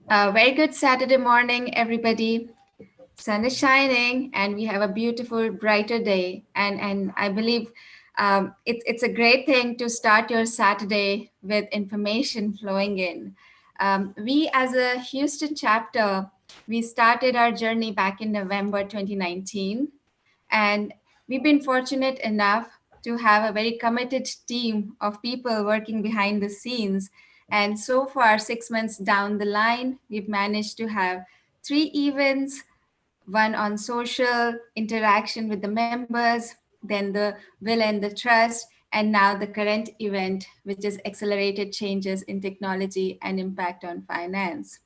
Very good Saturday morning, everybody. Sun is shining, and we have a beautiful, brighter day. And I believe it's a great thing to start your Saturday with information flowing in. We, as a Houston chapter, we started our journey back in November 2019, and we've been fortunate enough to have a very committed team of people working behind the scenes. And so far, 6 months down the line, we've managed to have three events, one on social interaction with the members, then the will and the trust, and now the current event, which is accelerated changes in technology and impact on finance.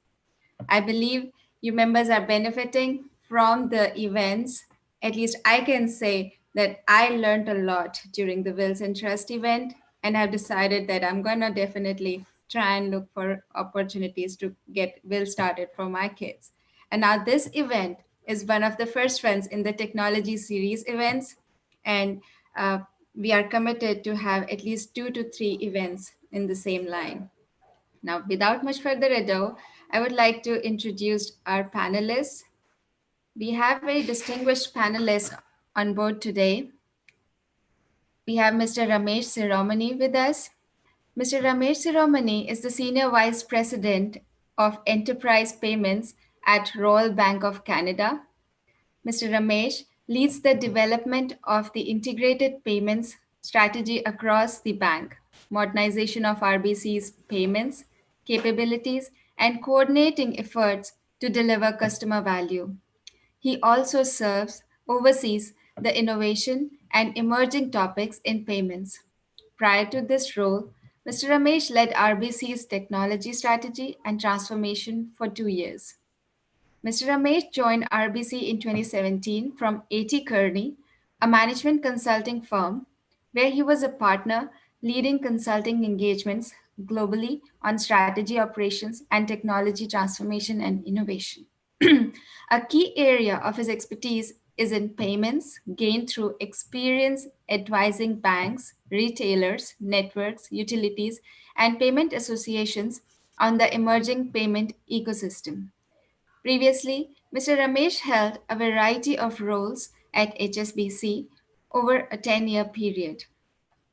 I believe you members are benefiting from the events. At least I can say that I learned a lot during the Wills and Trust event, and I've decided that I'm going to definitely try and look for opportunities to get Will started for my kids. And now this event is one of the first ones in the technology series events, and uh, we are committed to have at least 2 to 3 events in the same line. Now, without much further ado, I would like to introduce our panelists. We have very distinguished panelists on board today. We have Mr. Ramesh Siromani with us. Mr. Ramesh Siromani is the Senior Vice President of Enterprise Payments at Royal Bank of Canada. Mr. Ramesh leads the development of the integrated payments strategy across the bank, modernization of RBC's payments, capabilities, and coordinating efforts to deliver customer value. He also oversees the innovation and emerging topics in payments. Prior to this role, Mr. Ramesh led RBC's technology strategy and transformation for 2 years. Mr. Ramesh joined RBC in 2017 from A.T. Kearney, a management consulting firm, where he was a partner leading consulting engagements globally on strategy, operations, and technology transformation and innovation. A key area of his expertise is in payments gained through experience advising banks, retailers, networks, utilities, and payment associations on the emerging payment ecosystem. Previously, Mr. Ramesh held a variety of roles at HSBC over a 10-year period.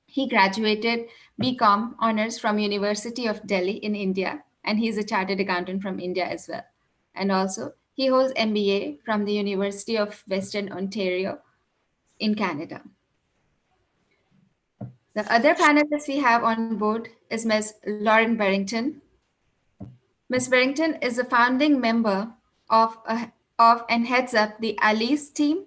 He graduated BCom honors from University of Delhi in India, and he is a chartered accountant from India as well. And also, he holds MBA from the University of Western Ontario in Canada. The other panelist we have on board is Ms. Lauren Barrington. Ms. Barrington is a founding member of and heads up the Alice team.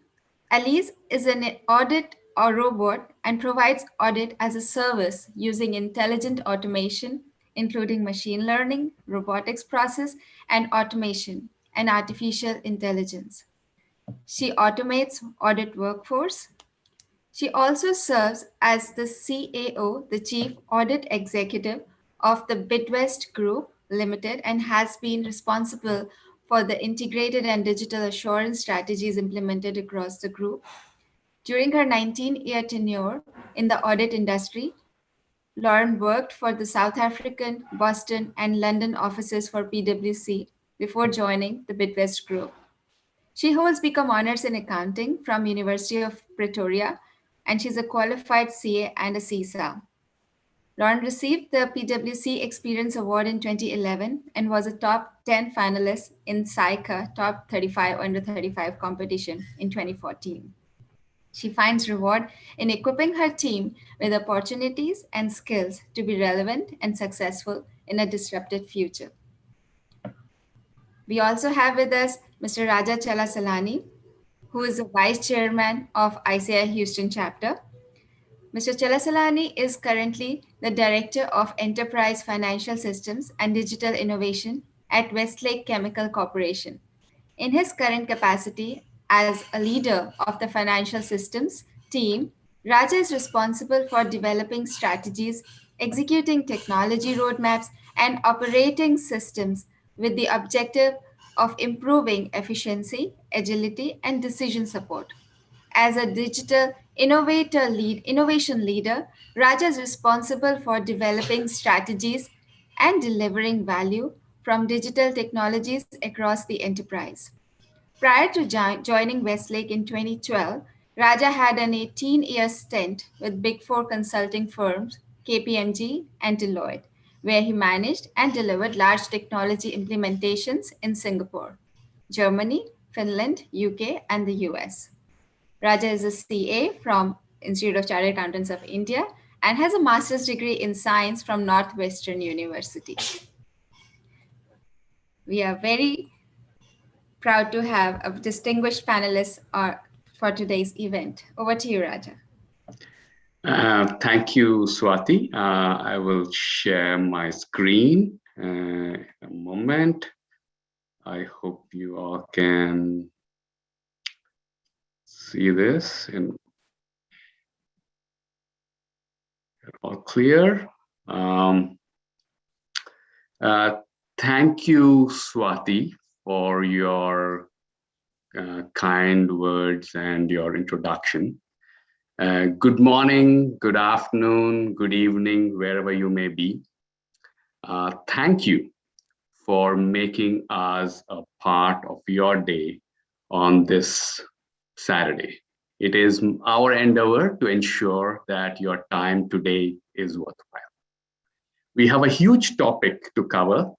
Alice is an audit or robot and provides audit as a service using intelligent automation, including machine learning, robotics process, and automation, and artificial intelligence. She automates audit workforce. She also serves as the CAO, the Chief Audit Executive of the Bidwest Group Limited, and has been responsible for the integrated and digital assurance strategies implemented across the group. During her 19-year tenure in the audit industry, Lauren worked for the South African, Boston, and London offices for PwC before joining the Bidwest Group. She holds BCom honors in accounting from University of Pretoria, and she's a qualified CA and a CISA. Lauren received the PwC Experience Award in 2011 and was a top 10 finalist in SAICA Top 35 Under 35 competition in 2014. She finds reward in equipping her team with opportunities and skills to be relevant and successful in a disrupted future. We also have with us Mr. Raja Chalasalani, who is the Vice Chairman of ICI Houston Chapter. Mr. Chalasalani is currently the Director of Enterprise Financial Systems and Digital Innovation at Westlake Chemical Corporation. In his current capacity as a leader of the financial systems team, Raja is responsible for developing strategies, executing technology roadmaps, and operating systems with the objective of improving efficiency, agility, and decision support. As a digital innovation leader, Raja is responsible for developing strategies and delivering value from digital technologies across the enterprise. Prior to joining Westlake in 2012, Raja had an 18-year stint with Big Four consulting firms, KPMG and Deloitte, where he managed and delivered large technology implementations in Singapore, Germany, Finland, UK, and the US. Raja is a CA from Institute of Chartered Accountants of India and has a master's degree in science from Northwestern University. We are very proud to have a distinguished panelist for today's event. Over to you, Raja. Thank you, Swati. I will share my screen in a moment. I hope you all can see this and all clear. Thank you, Swati, for your kind words and your introduction. Good morning, good afternoon, good evening, wherever you may be. Thank you for making us a part of your day on this Saturday. It is our endeavor to ensure that your time today is worthwhile. We have a huge topic to cover,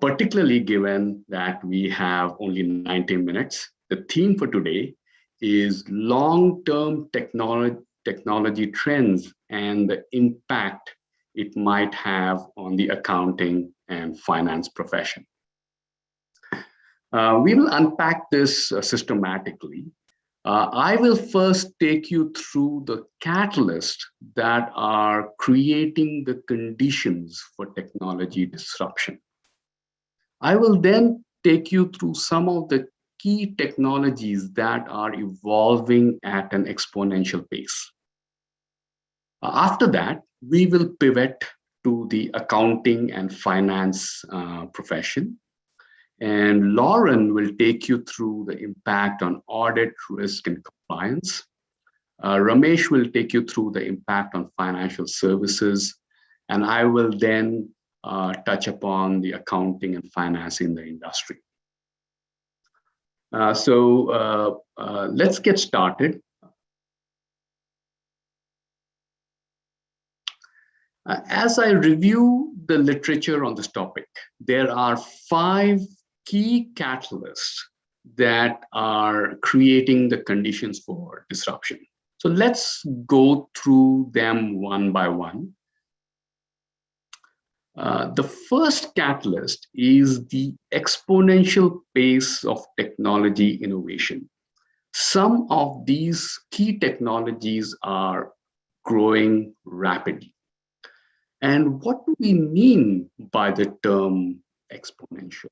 particularly given that we have only 90 minutes. The theme for today is long-term technology trends and the impact it might have on the accounting and finance profession. We will unpack this systematically. I will first take you through the catalysts that are creating the conditions for technology disruption. I will then take you through some of the key technologies that are evolving at an exponential pace. After that, we will pivot to the accounting and finance profession. And Lauren will take you through the impact on audit, risk, and compliance. Ramesh will take you through the impact on financial services. And I will then touch upon the accounting and finance in the industry. So let's get started. As I review the literature on this topic, there are 5 key catalysts that are creating the conditions for disruption. So let's go through them one by one. The first catalyst is the exponential pace of technology innovation. Some of these key technologies are growing rapidly. And what do we mean by the term exponential?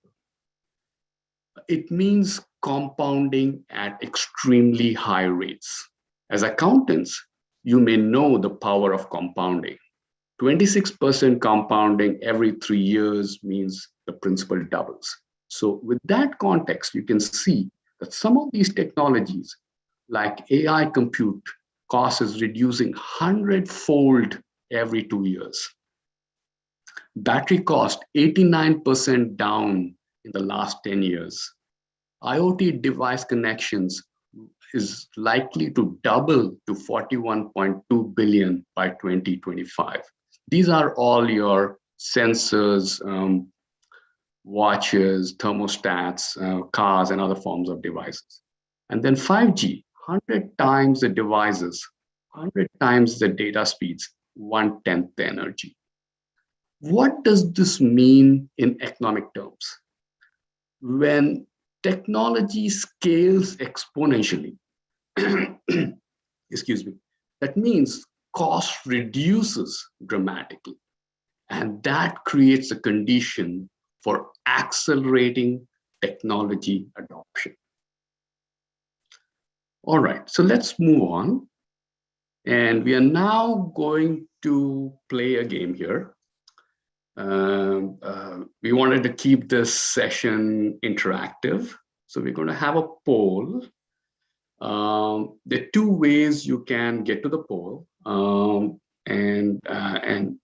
It means compounding at extremely high rates. As accountants, you may know the power of compounding. 26% compounding every 3 years means the principal doubles. So with that context, you can see that some of these technologies, like AI compute, cost is reducing 100-fold every 2 years. Battery cost 89% down in the last 10 years. IoT device connections is likely to double to 41.2 billion by 2025. These are all your sensors, watches, thermostats, cars, and other forms of devices. And then 5G, 100 times the devices, 100 times the data speeds, 1/10 the energy. What does this mean in economic terms? When technology scales exponentially, excuse me, that means cost reduces dramatically. And that creates a condition for accelerating technology adoption. All right, so let's move on. And we are now going to play a game here. We wanted to keep this session interactive. So we're going to have a poll. There are 2 ways you can get to the poll. And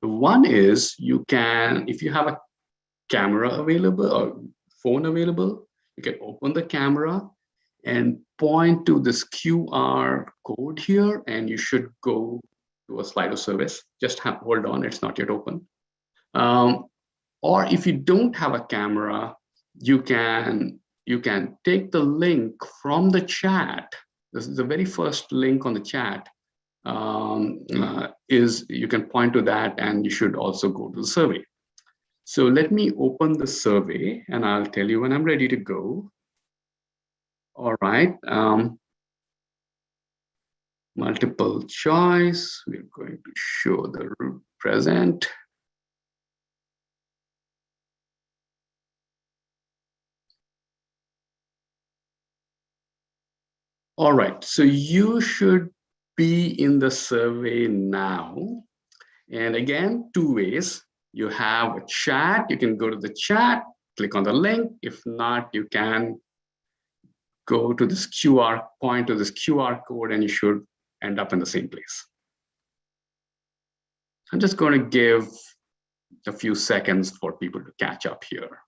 one is you can, if you have a camera available or phone available, you can open the camera and point to this QR code here, and you should go to a Slido service. Just hold on, it's not yet open. Um, or if you don't have a camera, you can take the link from the chat. This is the very first link on the chat. Is you can point to that, and you should also go to the survey. So let me open the survey, and I'll tell you when I'm ready to go. All right. Multiple choice. We're going to show the present. All right, so you should be in the survey now. And again, two ways. You have a chat, you can go to the chat, click on the link. If not, you can go to this point to this QR code, and you should end up in the same place. I'm just going to give a few seconds for people to catch up here.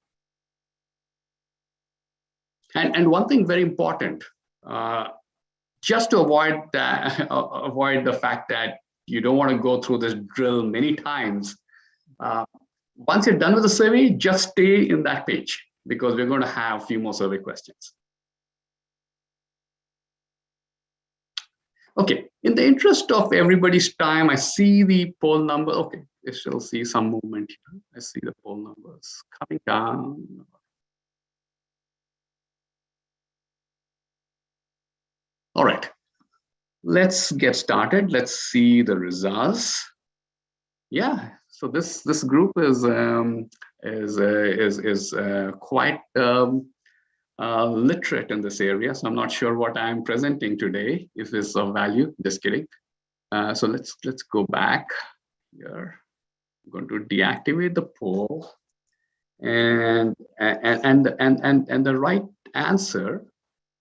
And one thing very important, just to avoid that, avoid the fact that you don't want to go through this drill many times. Once you're done with the survey, just stay in that page, because we're going to have a few more survey questions. Okay, in the interest of everybody's time, I see the poll number. Okay, I still see some movement here. I see the poll numbers coming down. All right, let's get started. Let's see the results. Yeah, so this group is quite literate in this area. So I'm not sure what I'm presenting today, if it's of value. Just kidding. So let's go back here. I'm going to deactivate the poll, and the right answer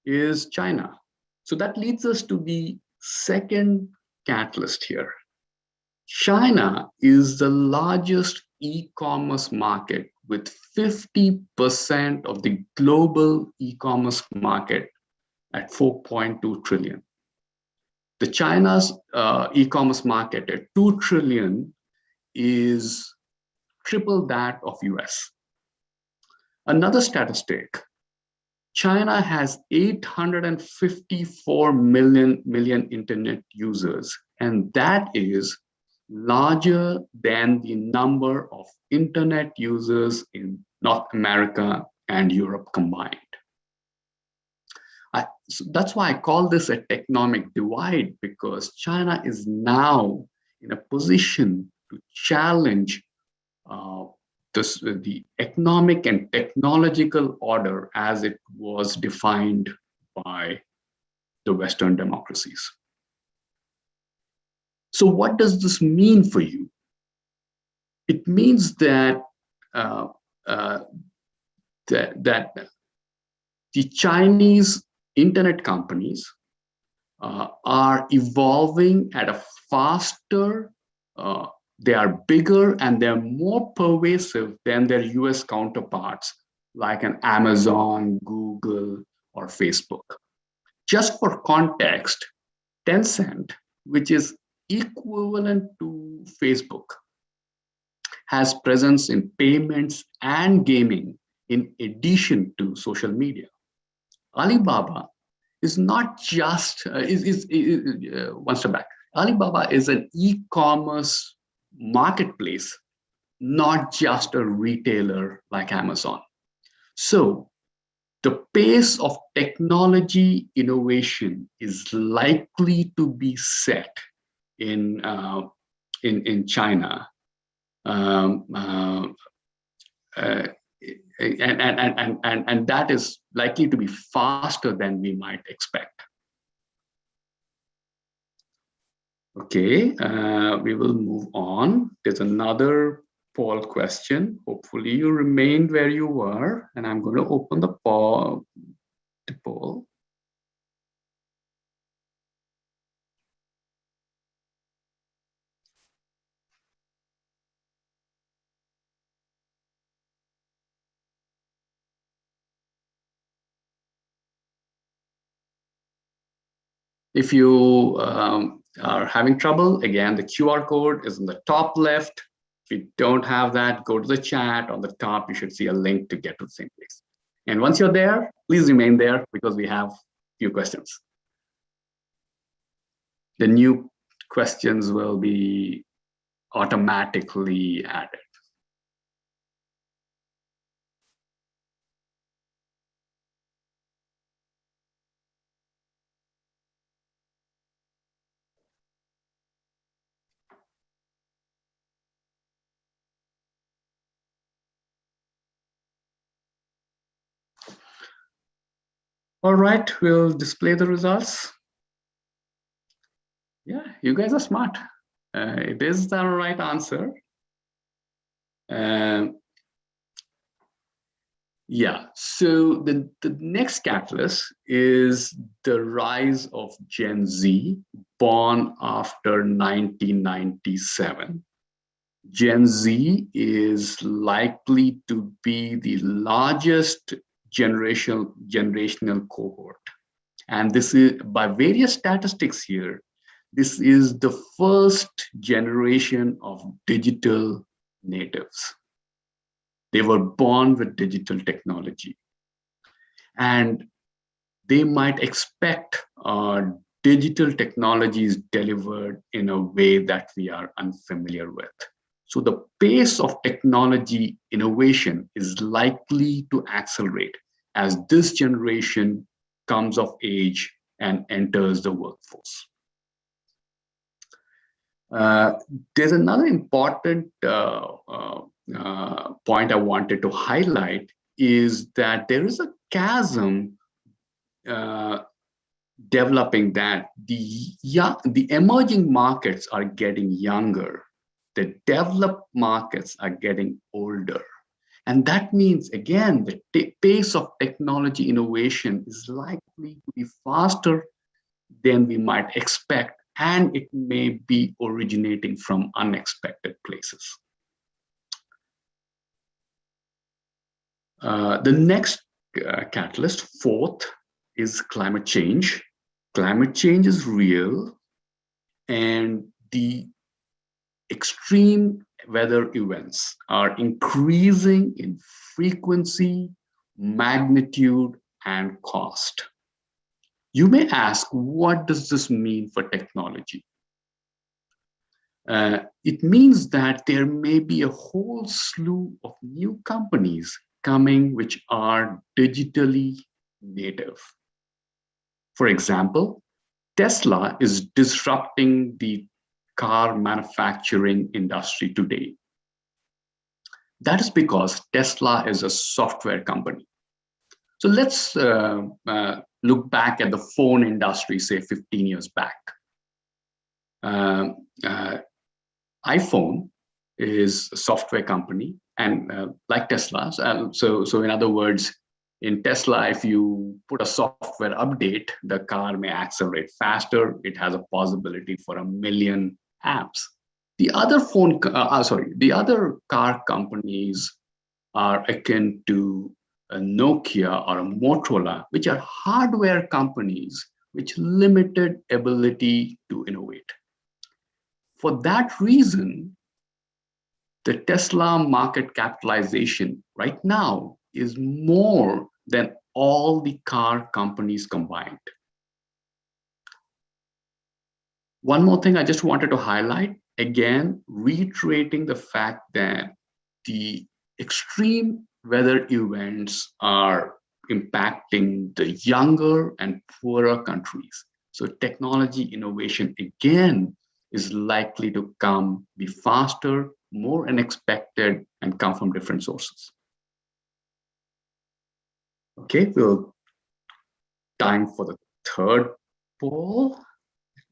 is China. So that leads us to the second catalyst here. China is the largest e-commerce market, with 50% of the global e-commerce market at 4.2 trillion. The China's e-commerce market at 2 trillion is triple that of US. Another statistic, China has 854 million internet users, and that is larger than the number of internet users in North America and Europe combined. So that's why I call this a tectonic divide, because China is now in a position to challenge the economic and technological order as it was defined by the Western democracies. So what does this mean for you? It means that that the Chinese internet companies are evolving at a faster, they are bigger, and they're more pervasive than their US counterparts like an Amazon, Google, or Facebook. Just for context, Tencent, which is equivalent to Facebook, has presence in payments and gaming in addition to social media. Alibaba is not just, one step back. Alibaba is an e-commerce marketplace, not just a retailer like Amazon. So the pace of technology innovation is likely to be set in China. And that is likely to be faster than we might expect. Okay, we will move on. There's another poll question. Hopefully you remained where you were, and I'm going to open the poll. If you are having trouble, again, the QR code is in the top left. If you don't have that, go to the chat. On the top, you should see a link to get to the same place. And once you're there, please remain there because we have a few questions. The new questions will be automatically added. All right, we'll display the results. Yeah, you guys are smart. It is the right answer. Yeah, so the next catalyst is the rise of Gen Z, born after 1997. Gen Z is likely to be the largest generational cohort. And this is, by various statistics here, this is the first generation of digital natives. They were born with digital technology. And they might expect digital technologies delivered in a way that we are unfamiliar with. So the pace of technology innovation is likely to accelerate as this generation comes of age and enters the workforce. There's another important point I wanted to highlight is that there is a chasm developing that the emerging markets are getting younger, the developed markets are getting older. And that means, again, the pace of technology innovation is likely to be faster than we might expect, and it may be originating from unexpected places. The next catalyst, fourth, is climate change. Climate change is real, and the extreme weather events are increasing in frequency, magnitude, and cost. You may ask, what does this mean for technology? It means that there may be a whole slew of new companies coming which are digitally native. For example, Tesla is disrupting the car manufacturing industry today. That is because Tesla is a software company. So let's look back at the phone industry, say 15 years back. iPhone is a software company, and like Tesla. So in other words, in Tesla, if you put a software update, the car may accelerate faster. It has a possibility for 1 million apps. The other the other car companies are akin to a Nokia or a Motorola, which are hardware companies with limited ability to innovate. For that reason, the Tesla market capitalization right now is more than all the car companies combined. One more thing I just wanted to highlight, again, reiterating the fact that the extreme weather events are impacting the younger and poorer countries. So technology innovation, again, is likely to be faster, more unexpected, and come from different sources. Okay, we'll time for the third poll.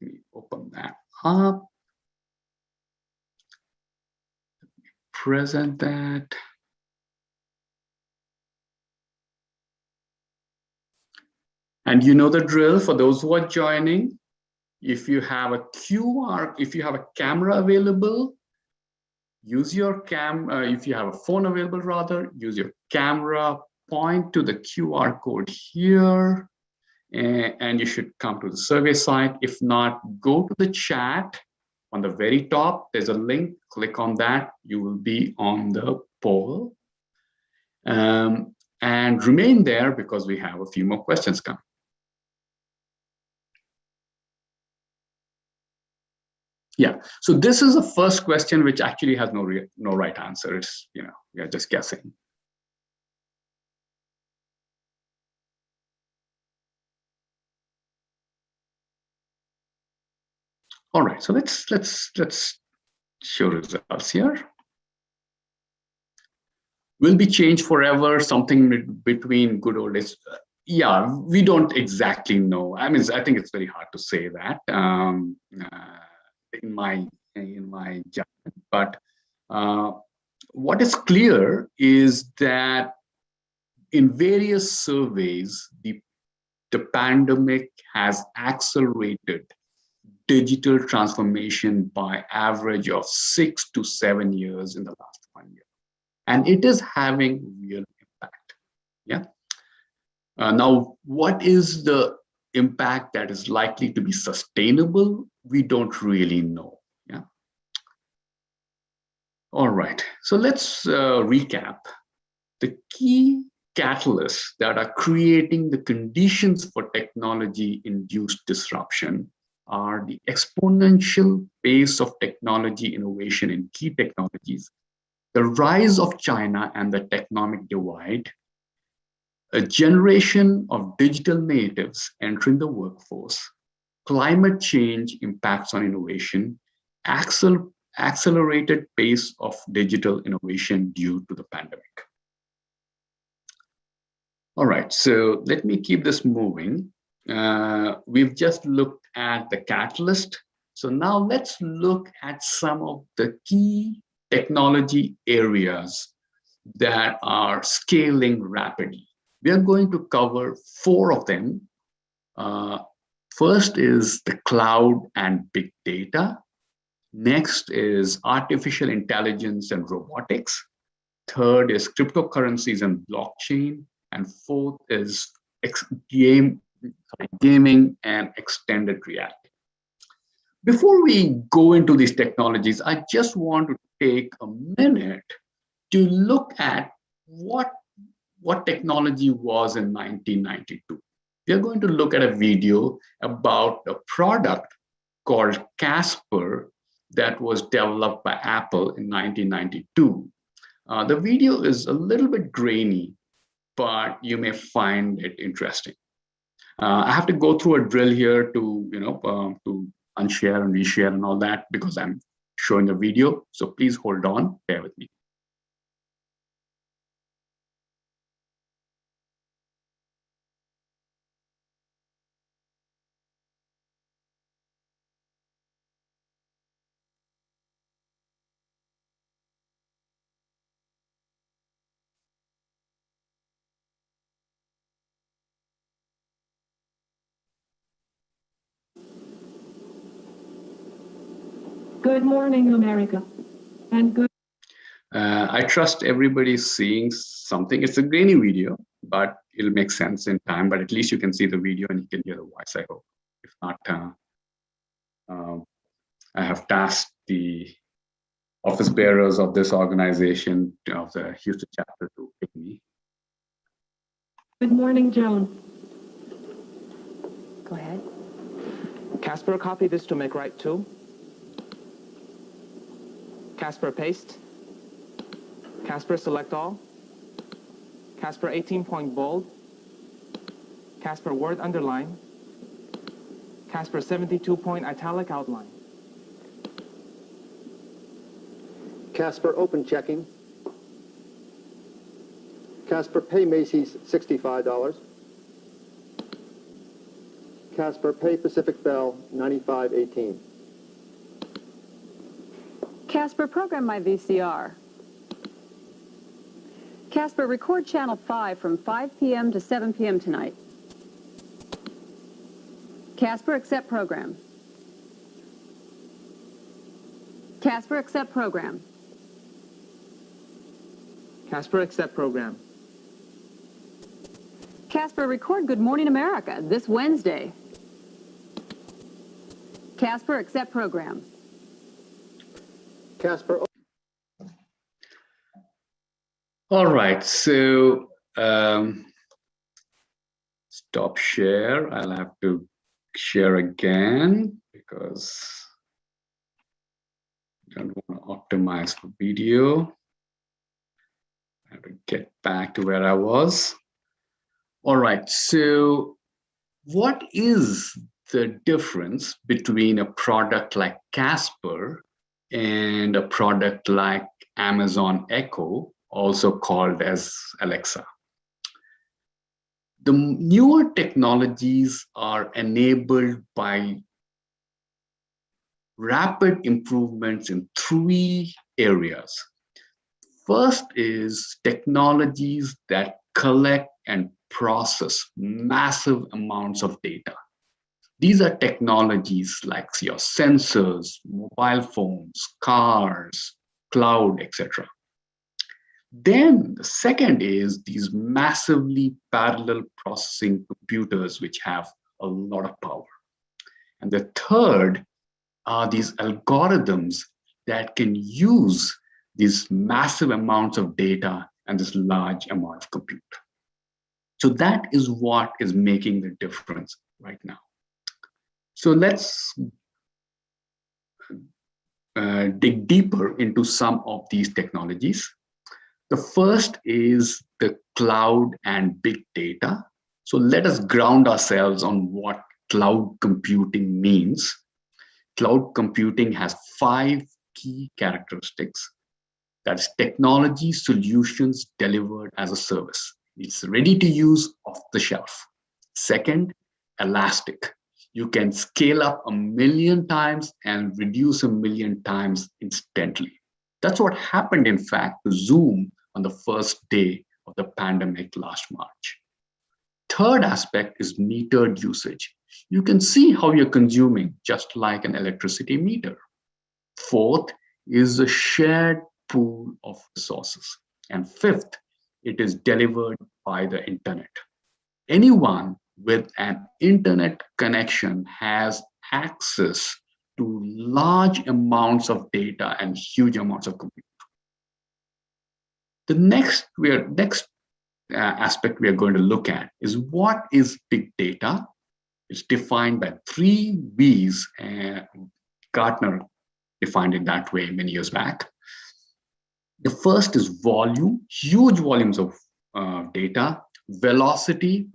Let me open that up. Present that. And you know the drill for those who are joining. If you have a camera available, use your camera. If you have a phone available, rather, use your camera, point to the QR code here, and you should come to the survey site. If not, go to the chat on the very top. There's a link. Click on that. You will be on the poll. And remain there because we have a few more questions coming. Yeah, so this is the first question which actually has no right answer. It's, we're just guessing. All right, so let's show results here. Will be changed forever, something between good old days. Yeah, we don't exactly know. I mean, I think it's very hard to say that in my judgment. But what is clear is that in various surveys, the pandemic has accelerated digital transformation by average of 6 to 7 years in the last 1 year. And it is having real impact. Yeah. Now, what is the impact that is likely to be sustainable? We don't really know. Yeah. All right. So let's recap. The key catalysts that are creating the conditions for technology-induced disruption are the exponential pace of technology innovation in key technologies, the rise of China and the tectonic divide, a generation of digital natives entering the workforce, climate change impacts on innovation, accelerated pace of digital innovation due to the pandemic. All right, so let me keep this moving. We've just looked at the catalyst. So now let's look at some of the key technology areas that are scaling rapidly. We are going to cover 4 of them. First is the cloud and big data. Next is artificial intelligence and robotics. Third is cryptocurrencies and blockchain. And fourth is gaming and extended reality. Before we go into these technologies, I just want to take a minute to look at what technology was in 1992. We are going to look at a video about a product called Casper that was developed by Apple in 1992. The video is a little bit grainy, but you may find it interesting. I have to go through a drill here to, to unshare and reshare and all that because I'm showing a video. So please hold on, bear with me. Good morning, America, and good. I trust everybody's seeing something. It's a grainy video, but it'll make sense in time. But at least you can see the video and you can hear the voice, I hope. If not, I have tasked the office bearers of this organization, of the Houston chapter, to pick me. Good morning, Joan. Go ahead. Casper, copy this to make right 2. Casper, paste. Casper, select all. Casper, 18-point bold. Casper, word underline. Casper, 72-point italic outline. Casper open checking. Casper pay Macy's $65. Casper pay Pacific Bell $95.18. Casper, program my VCR. Casper, record channel 5 from 5 p.m. to 7 p.m. tonight. Casper, accept program. Casper, accept program. Casper, accept program. Casper, record Good Morning America this Wednesday. Casper, accept program. Casper, All right, so stop share. I'll have to share again because I don't want to optimize for video. I have to get back to where I was. All right, so what is the difference between a product like Casper and a product like Amazon Echo, also called as Alexa? The newer technologies are enabled by rapid improvements in three areas. First is technologies that collect and process massive amounts of data. These are technologies like your sensors, mobile phones, cars, cloud, etc. Then the second is these massively parallel processing computers, which have a lot of power. And the third are these algorithms that can use these massive amounts of data and this large amount of compute. So that is what is making the difference right now. So let's dig deeper into some of these technologies. The first is the cloud and big data. So let us ground ourselves on what cloud computing means. Cloud computing has 5 key characteristics. That's technology solutions delivered as a service. It's ready to use off the shelf. Second, elastic. You can scale up 1,000,000 times and reduce 1,000,000 times instantly. That's what happened, in fact, to Zoom on the first day of the pandemic last March. Third aspect is metered usage. You can see how you're consuming, just like an electricity meter. Fourth is a shared pool of resources. And fifth, it is delivered by the internet. Anyone with an internet connection has access to large amounts of data and huge amounts of compute. The next aspect we are going to look at is what is big data. It's defined by 3 V's. Gartner defined it that way many years back. The first is volume, huge volumes of data. Velocity,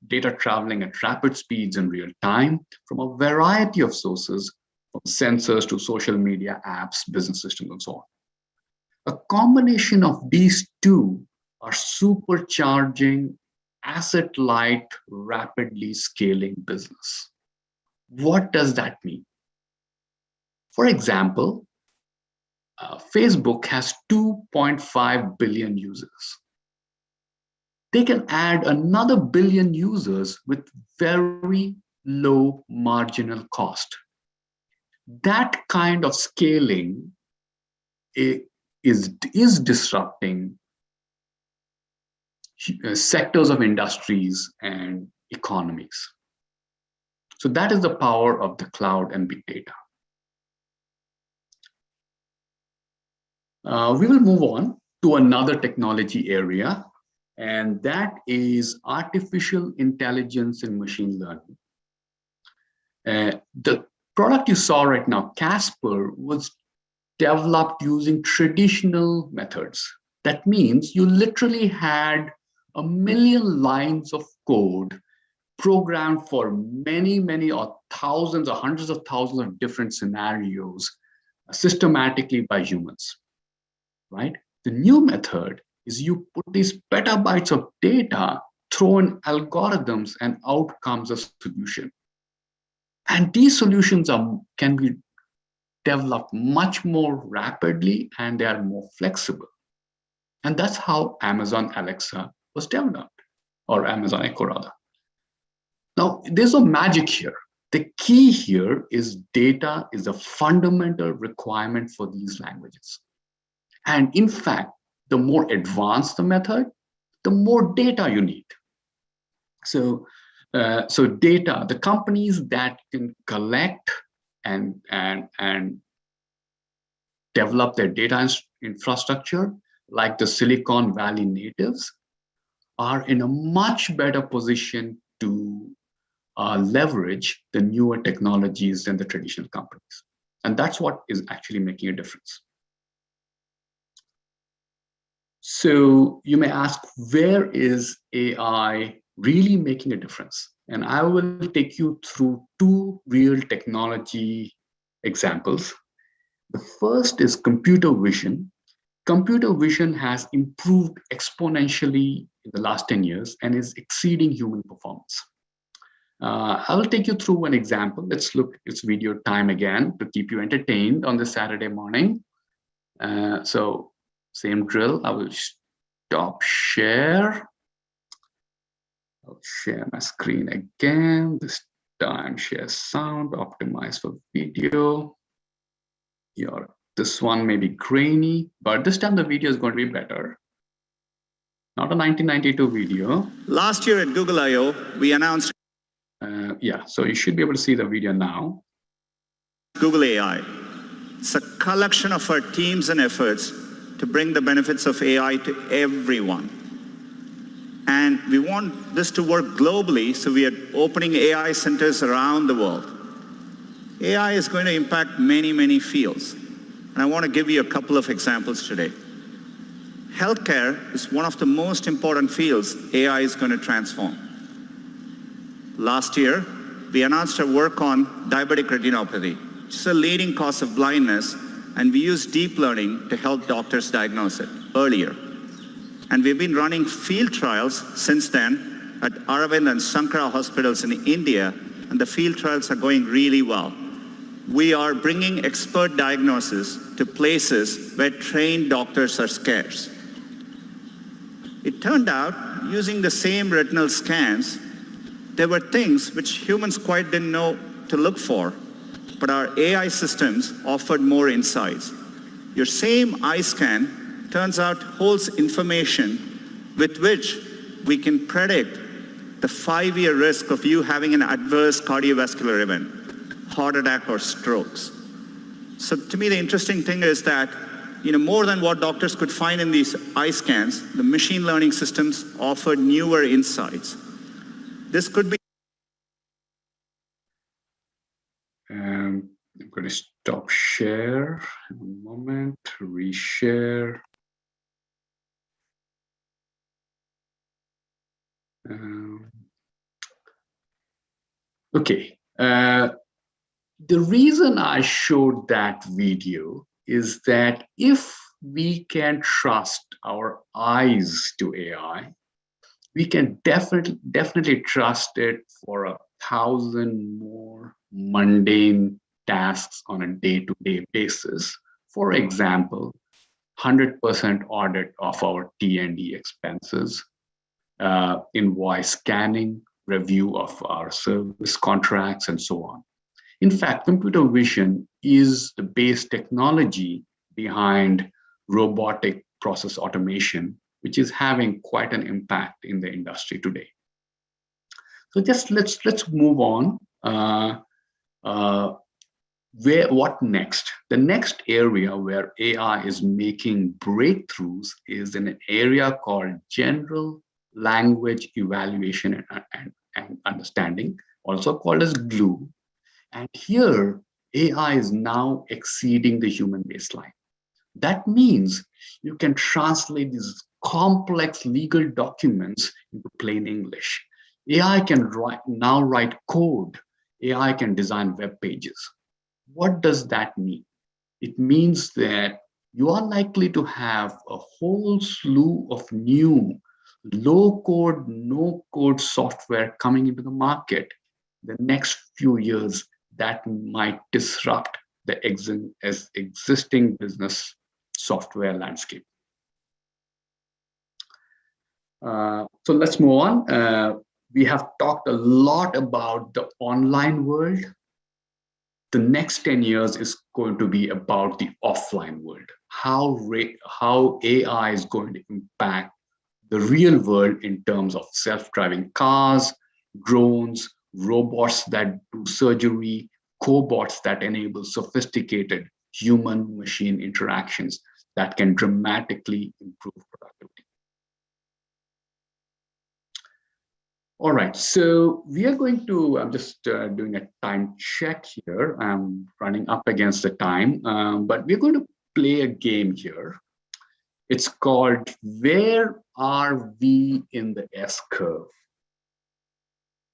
data traveling at rapid speeds in real time from a variety of sources, from sensors to social media apps, business systems, and so on. A combination of these two are supercharging asset-light, rapidly scaling business. What does that mean? For example, Facebook has 2.5 billion users. They can add another billion users with very low marginal cost. That kind of scaling is disrupting sectors of industries and economies. So that is the power of the cloud and big data. We will move on to another technology area, and that is artificial intelligence and machine learning. The product you saw right now, Casper, was developed using traditional methods. That means you literally had 1,000,000 lines of code programmed for many or thousands or hundreds of thousands of different scenarios systematically by humans, right? The new method is you put these petabytes of data, throw in algorithms, and out comes a solution. And these solutions can be developed much more rapidly, and they are more flexible. And that's how Amazon Alexa was developed, or Amazon Echo rather. Now, there's no magic here. The key here is data is a fundamental requirement for these languages. And in fact, the more advanced the method, the more data you need. So data, the companies that can collect and develop their data infrastructure, like the Silicon Valley natives, are in a much better position to leverage the newer technologies than the traditional companies. And that's what is actually making a difference. So you may ask, where is AI really making a difference? And I will take you through two real technology examples. The first is computer vision. Computer vision has improved exponentially in the last 10 years and is exceeding human performance. I will take you through one example. Let's look, it's video time again to keep you entertained on this Saturday morning. So same drill, I will stop share. I'll share my screen again. This time share sound, optimize for video. This one may be grainy, but this time the video is going to be better. Not a 1992 video. Last year at Google I/O, we announced yeah, so you should be able to see the video now. Google AI. It's a collection of our teams and efforts to bring the benefits of AI to everyone. And we want this to work globally, so we are opening AI centers around the world. AI is going to impact many, many fields. And I want to give you a couple of examples today. Healthcare is one of the most important fields AI is going to transform. Last year, we announced our work on diabetic retinopathy, which is a leading cause of blindness, and we use deep learning to help doctors diagnose it earlier. And we've been running field trials since then at Aravind and Sankara hospitals in India, and the field trials are going really well. We are bringing expert diagnosis to places where trained doctors are scarce. It turned out, using the same retinal scans, there were things which humans quite didn't know to look for, but our AI systems offered more insights. Your same eye scan turns out holds information with which we can predict the 5-year risk of you having an adverse cardiovascular event, heart attack or strokes. So to me, the interesting thing is that, more than what doctors could find in these eye scans, the machine learning systems offered newer insights. This could be. I'm going to stop share in a moment, reshare. Okay. The reason I showed that video is that if we can trust our eyes to AI, we can definitely trust it for 1,000 more mundane tasks on a day-to-day basis. For example, 100% audit of our T&D expenses, invoice scanning, review of our service contracts, and so on. In fact, computer vision is the base technology behind robotic process automation, which is having quite an impact in the industry today. So just let's move on. What next? The next area where AI is making breakthroughs is in an area called general language evaluation and understanding, also called as GLUE. And here, AI is now exceeding the human baseline. That means you can translate these complex legal documents into plain English. AI can now write code. AI can design web pages. What does that mean? It means that you are likely to have a whole slew of new low-code, no-code software coming into the market the next few years that might disrupt the existing business software landscape. So let's move on. We have talked a lot about the online world. The next 10 years is going to be about the offline world. How AI is going to impact the real world in terms of self-driving cars, drones, robots that do surgery, cobots that enable sophisticated human-machine interactions that can dramatically improve productivity. All right, so we are going to, I'm just doing a time check here. I'm running up against the time, but we're going to play a game here. It's called Where Are We in the S-Curve?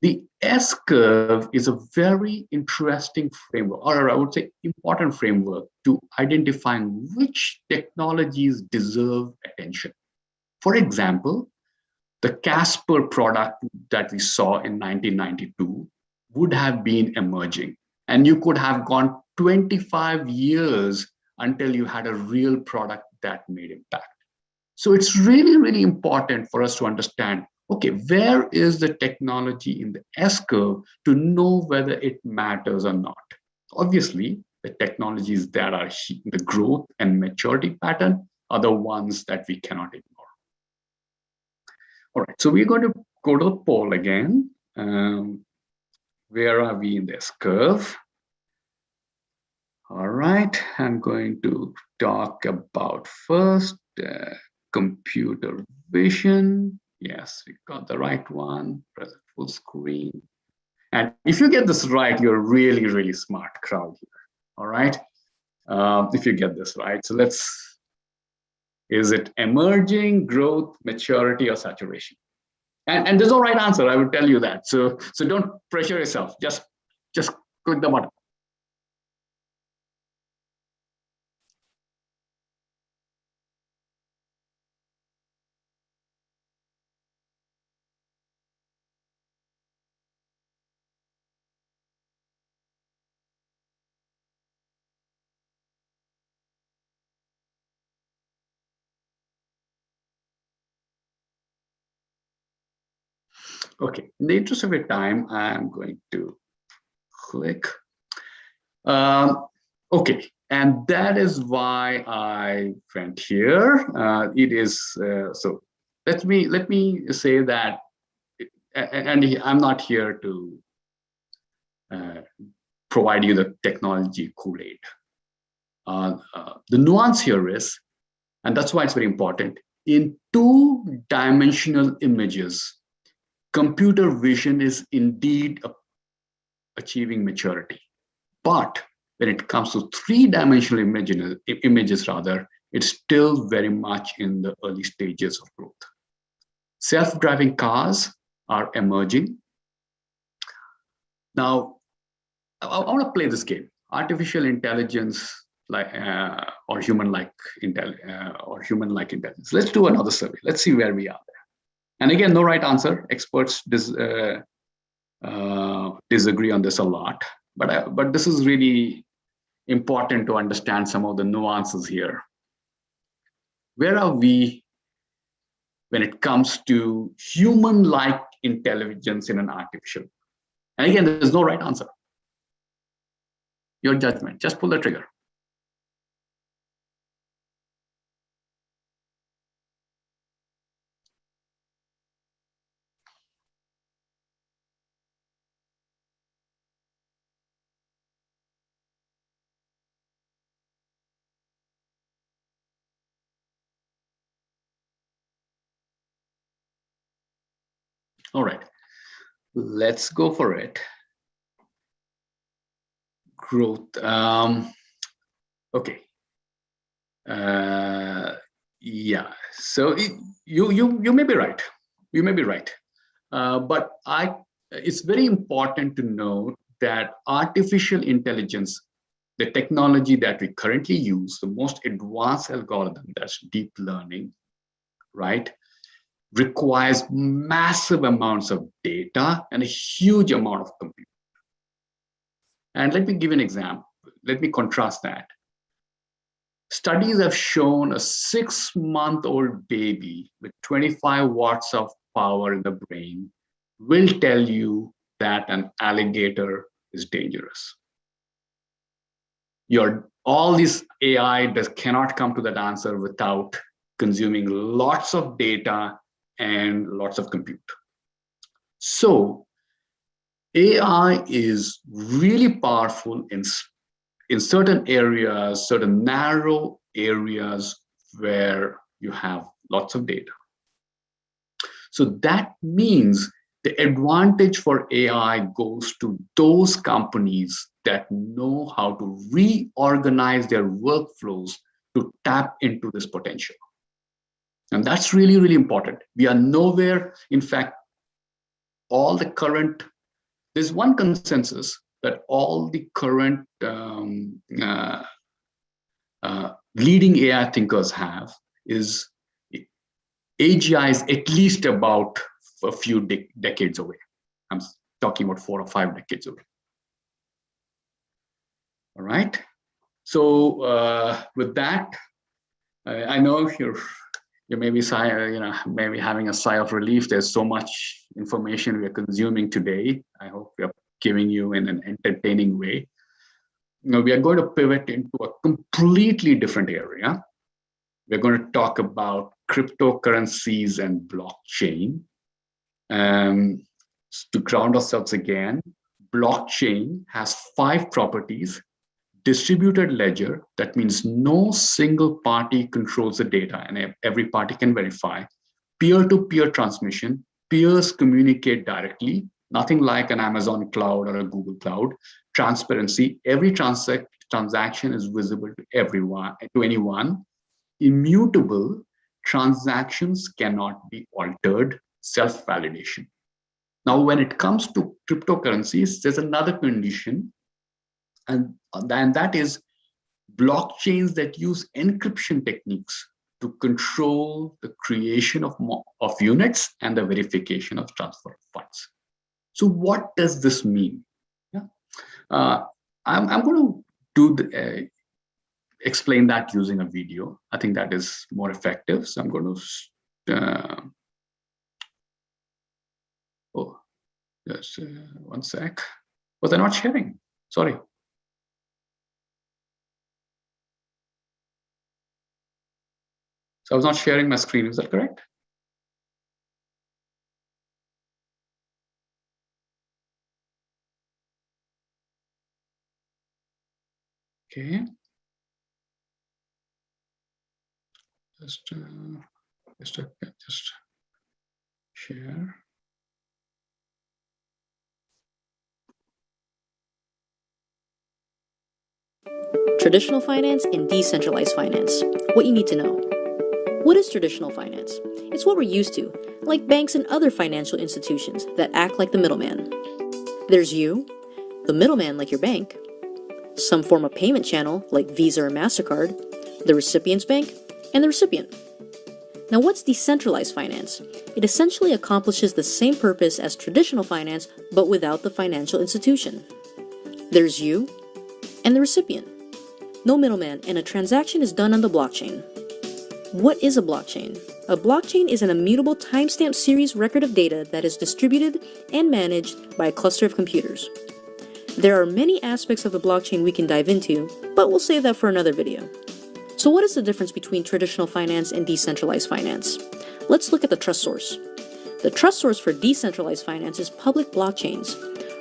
The S-curve is a very interesting framework, or I would say important framework to identifying which technologies deserve attention. For example, the Casper product that we saw in 1992 would have been emerging, and you could have gone 25 years until you had a real product that made impact. So it's really, really important for us to understand, okay, where is the technology in the S-curve to know whether it matters or not? Obviously, the technologies that are the growth and maturity pattern are the ones that we cannot ignore. All right, so we're going to go to the poll again. Where are we in this curve? All right, I'm going to talk about first computer vision. Yes, we got the right one. Press full screen. And if you get this right, you're a really, really smart crowd here. All right, if you get this right. So is it emerging, growth, maturity, or saturation? And there's no right answer, I would tell you that. So don't pressure yourself. Just click the button. Okay, in the interest of your time, I'm going to click. Okay, and that is why I went here. It is so. Let me say that, and I'm not here to provide you the technology Kool-Aid. The nuance here is, and that's why it's very important, in two-dimensional images, computer vision is indeed achieving maturity. But when it comes to three-dimensional images, it's still very much in the early stages of growth. Self-driving cars are emerging. Now, I want to play this game. Artificial intelligence, or human-like intelligence. Let's do another survey. Let's see where we are there. And again, no right answer. Experts disagree on this a lot. But this is really important to understand some of the nuances here. Where are we when it comes to human-like intelligence in an artificial? And again, there's no right answer. Your judgment, just pull the trigger. All right, let's go for it. Growth. Okay. Yeah. So you may be right. You may be right. But it's very important to note that artificial intelligence, the technology that we currently use, the most advanced algorithm, that's deep learning, right, requires massive amounts of data and a huge amount of compute. And let me give an example. Let me contrast that. Studies have shown a 6-month-old baby with 25 watts of power in the brain will tell you that an alligator is dangerous. All this AI cannot come to that answer without consuming lots of data and lots of compute. So AI is really powerful in certain areas, certain narrow areas where you have lots of data. So that means the advantage for AI goes to those companies that know how to reorganize their workflows to tap into this potential. And that's really, really important. We are nowhere, in fact, all the current, there's one consensus that all the current leading AI thinkers have is AGI is at least about a few decades away. I'm talking about 4 or 5 decades away. All right. So with that, I know you may be maybe having a sigh of relief. There's so much information we are consuming today. I hope we are giving you in an entertaining way. Now we are going to pivot into a completely different area. We're going to talk about cryptocurrencies and blockchain. To ground ourselves again, blockchain has 5 properties. Distributed ledger, that means no single party controls the data and every party can verify. Peer-to-peer transmission, peers communicate directly, nothing like an Amazon cloud or a Google cloud. Transparency, every transaction is visible to everyone, to anyone. Immutable, transactions cannot be altered. Self-validation. Now, when it comes to cryptocurrencies, there's another condition, and that is blockchains that use encryption techniques to control the creation of units and the verification of transfer of funds. So what does this mean? Yeah. I'm going to explain that using a video. I think that is more effective. So I'm going to just one sec. Was I not sharing? Sorry. So I was not sharing my screen. Is that correct? Okay. Just share. Traditional finance and decentralized finance. What you need to know. What is traditional finance? It's what we're used to, like banks and other financial institutions that act like the middleman. There's you, the middleman like your bank, some form of payment channel like Visa or MasterCard, the recipient's bank, and the recipient. Now what's decentralized finance? It essentially accomplishes the same purpose as traditional finance, but without the financial institution. There's you and the recipient. No middleman, and a transaction is done on the blockchain. What is a blockchain? A blockchain is an immutable timestamp series record of data that is distributed and managed by a cluster of computers. There are many aspects of the blockchain we can dive into, but we'll save that for another video. So what is the difference between traditional finance and decentralized finance? Let's look at the trust source. The trust source for decentralized finance is public blockchains.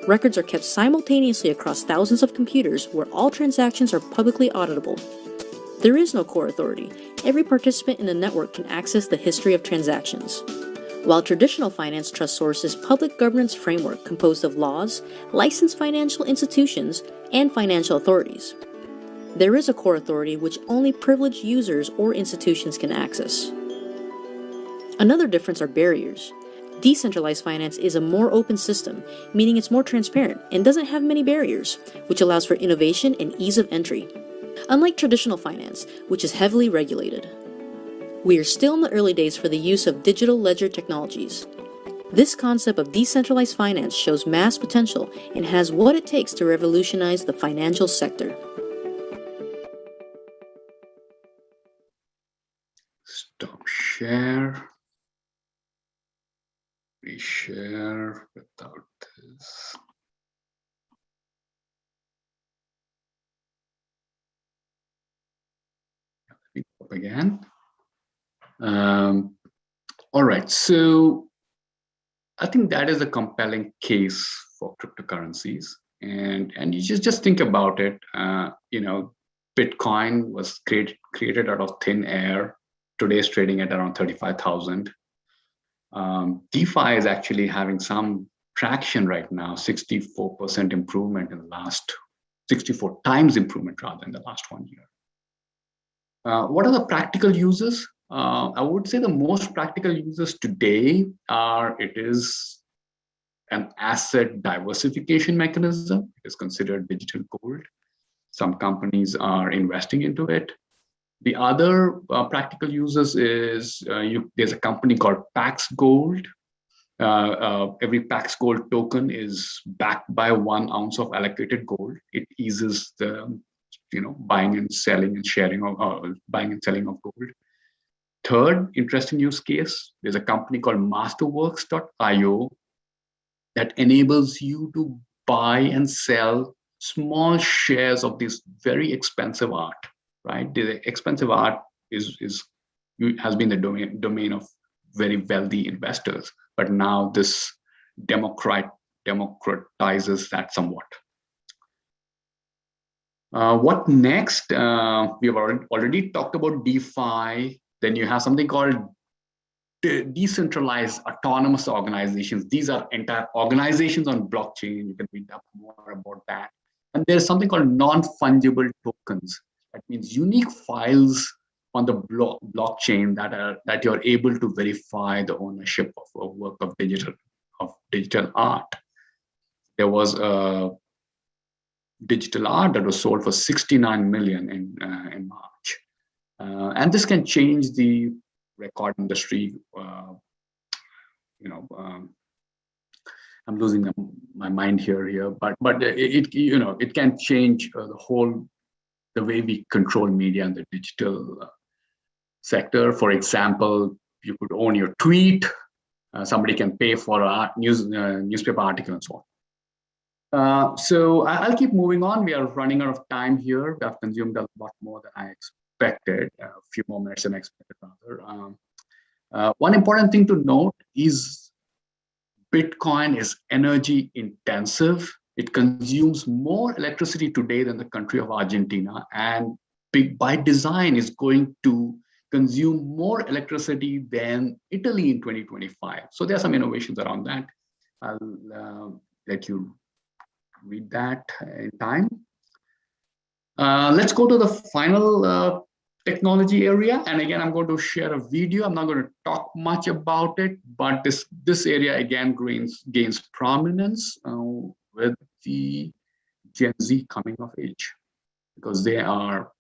Records are kept simultaneously across thousands of computers where all transactions are publicly auditable. There is no core authority. Every participant in the network can access the history of transactions. While traditional finance trust source is public governance framework composed of laws, licensed financial institutions, and financial authorities. There is a core authority which only privileged users or institutions can access. Another difference are barriers. Decentralized finance is a more open system, meaning it's more transparent and doesn't have many barriers, which allows for innovation and ease of entry. Unlike traditional finance, which is heavily regulated. We are still in the early days for the use of digital ledger technologies. This concept of decentralized finance shows mass potential and has what it takes to revolutionize the financial sector. Stop share. Reshare without this. Let me go up again. All right, so I think that is a compelling case for cryptocurrencies, and you just think about it. Bitcoin was created out of thin air. Today is trading at around 35,000. DeFi is actually having some traction right now. 64% improvement in the last 64 times improvement rather in the last 1 year. What are the practical uses? I would say the most practical uses today it is an asset diversification mechanism. It is considered digital gold. Some companies are investing into it. The other practical uses is there's a company called Pax Gold. Every Pax Gold token is backed by 1 ounce of allocated gold. It eases the buying and selling and sharing of buying and selling of gold. Third interesting use case, there's a company called masterworks.io that enables you to buy and sell small shares of this very expensive art, right? The expensive art has been the domain of very wealthy investors, but now this democratizes that somewhat. What next? We have already talked about DeFi. Then you have something called decentralized autonomous organizations. These are entire organizations on blockchain. You can read up more about that. And there's something called non-fungible tokens. That means unique files on the blockchain that you're able to verify the ownership of a work of digital art. There was a digital art that was sold for 69 million in March. And this can change the record industry. I'm losing my mind here, but it can change the way we control media in the digital sector. For example, you could own your tweet. Somebody can pay for a newspaper article and so on. So I'll keep moving on. We are running out of time here. We have consumed a lot more than I expected, a few more minutes than I expected rather. One important thing to note is Bitcoin is energy intensive. It consumes more electricity today than the country of Argentina, and by design is going to consume more electricity than Italy in 2025. So there are some innovations around that. I'll let you read that in time. Let's go to the final technology area. And again, I'm going to share a video. I'm not going to talk much about it, but this area again gains prominence with the Gen Z coming of age, because they are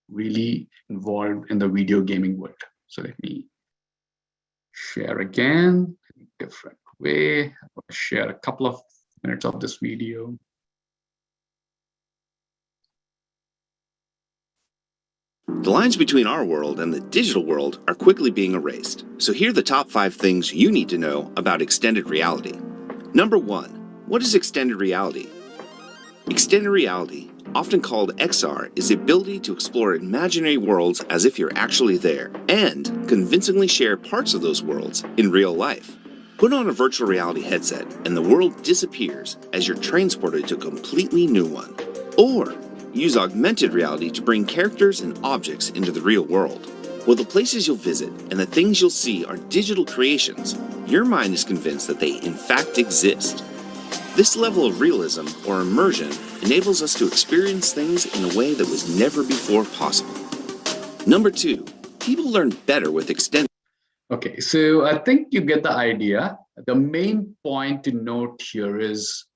really involved in the video gaming world. So let me share again in a different way. I'll share a couple of minutes of this video. The lines between our world and the digital world are quickly being erased. So here are the top 5 things you need to know about extended reality. Number 1, what is extended reality? Extended reality, often called XR, is the ability to explore imaginary worlds as if you're actually there, and convincingly share parts of those worlds in real life. Put on a virtual reality headset and the world disappears as you're transported to a completely new one. Or use augmented reality to bring characters and objects into the real world. While the places you'll visit and the things you'll see are digital creations, your mind is convinced that they in fact exist. This level of realism or immersion enables us to experience things in a way that was never before possible. Number 2, people learn better with extended. Okay, so I think you get the idea. The main point to note here is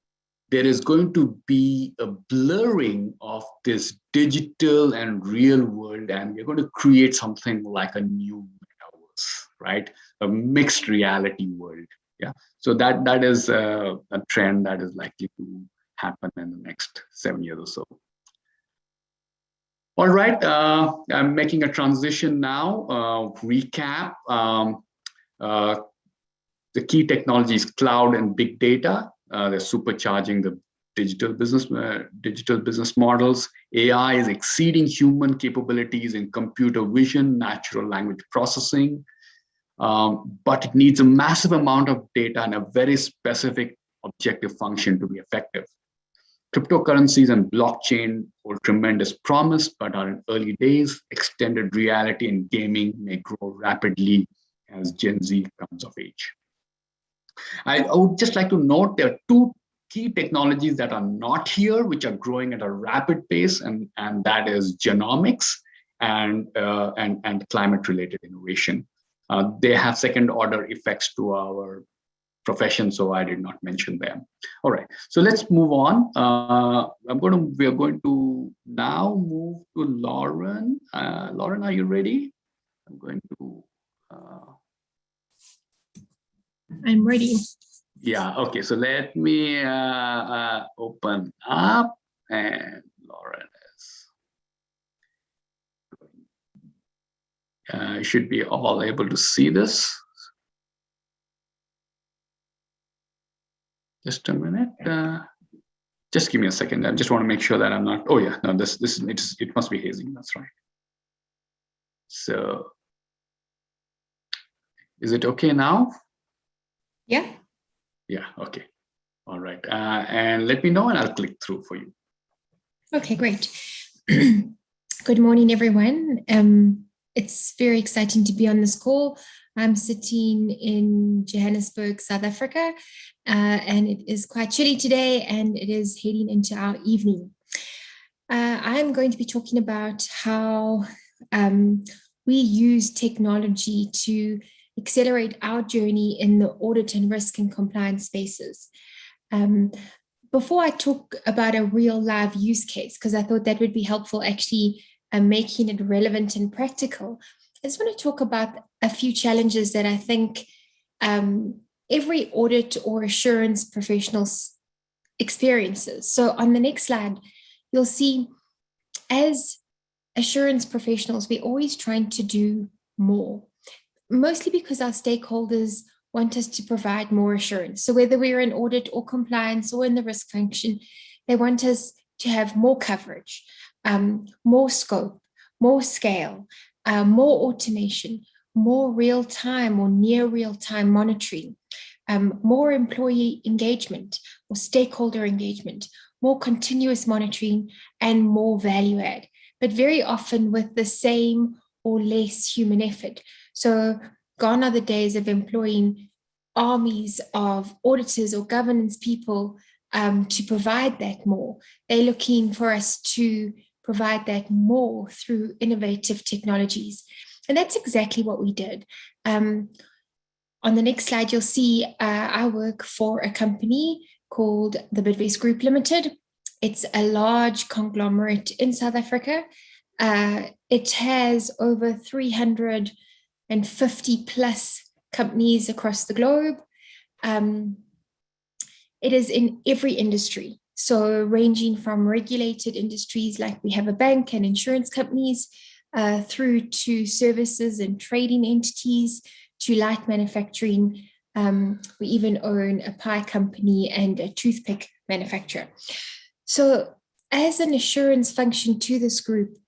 there is going to be a blurring of this digital and real world, and we're going to create something like a new metaverse, right? A mixed reality world. Yeah. So that is a trend that is likely to happen in the next 7 years or so. All right, I'm making a transition now. Recap. The key technologies: cloud and big data. They're supercharging the digital business models. AI is exceeding human capabilities in computer vision, natural language processing. but it needs a massive amount of data and a very specific objective function to be effective. Cryptocurrencies and blockchain hold tremendous promise, but are in early days. Extended reality and gaming may grow rapidly as Gen Z comes of age. I would just like to note there are two key technologies that are not here, which are growing at a rapid pace, and that is genomics and climate-related innovation. They have second-order effects to our profession, so I did not mention them. All right, so let's move on. We are going to now move to Lauren. Lauren, are you ready? I'm going to. I'm ready. Yeah. Okay. So let me open up, and Lauren is. You should be all able to see this. Just a minute. Just give me a second. I just want to make sure that I'm not. Oh yeah, no. It must be hazing. That's right. So, is it okay now? Yeah. Yeah. Okay. All right. And let me know, and I'll click through for you. Okay. Great. Good morning, everyone. It's very exciting to be on this call. I'm sitting in Johannesburg, South Africa, and it is quite chilly today, and it is heading into our evening. I'm going to be talking about how we use technology to accelerate our journey in the audit and risk and compliance spaces. Before I talk about a real live use case, because I thought that would be helpful actually making it relevant and practical, I just want to talk about a few challenges that I think every audit or assurance professional experiences. So on the next slide, you'll see as assurance professionals, we're always trying to do more, mostly because our stakeholders want us to provide more assurance. So whether we're in audit or compliance or in the risk function, they want us to have more coverage, more scope, more scale, more automation, more real-time or near real-time monitoring, more employee engagement or stakeholder engagement, more continuous monitoring, and more value add, but very often with the same or less human effort. So gone are the days of employing armies of auditors or governance people to provide that more. They're looking for us to provide that more through innovative technologies. And that's exactly what we did. On the next slide, you'll see I work for a company called the Bidvest Group Limited. It's a large conglomerate in South Africa. It has over 350 plus companies across the globe. It is in every industry. So ranging from regulated industries like we have a bank and insurance companies, through to services and trading entities, to light manufacturing. We even own a pie company and a toothpick manufacturer. So as an assurance function to this group,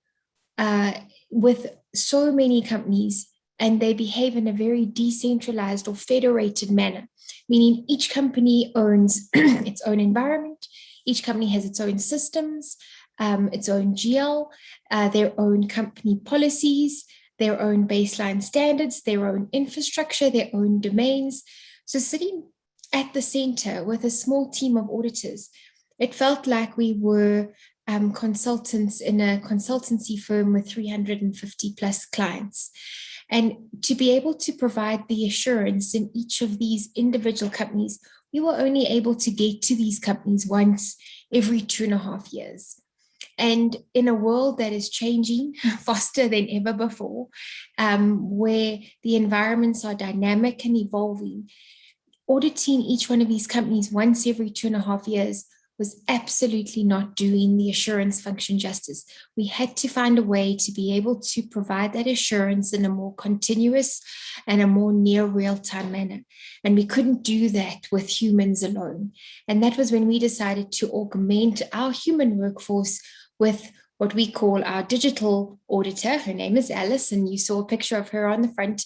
with so many companies, and they behave in a very decentralized or federated manner, meaning each company owns its own environment, each company has its own systems, its own GL, their own company policies, their own baseline standards, their own infrastructure, their own domains. So sitting at the center with a small team of auditors, it felt like we were consultants in a consultancy firm with 350 plus clients. And to be able to provide the assurance in each of these individual companies, we were only able to get to these companies once every 2.5 years. And in a world that is changing faster than ever before, where the environments are dynamic and evolving, auditing each one of these companies once every 2.5 years was absolutely not doing the assurance function justice. We had to find a way to be able to provide that assurance in a more continuous and a more near real-time manner. And we couldn't do that with humans alone. And that was when we decided to augment our human workforce with what we call our digital auditor. Her name is Alice, and you saw a picture of her on the front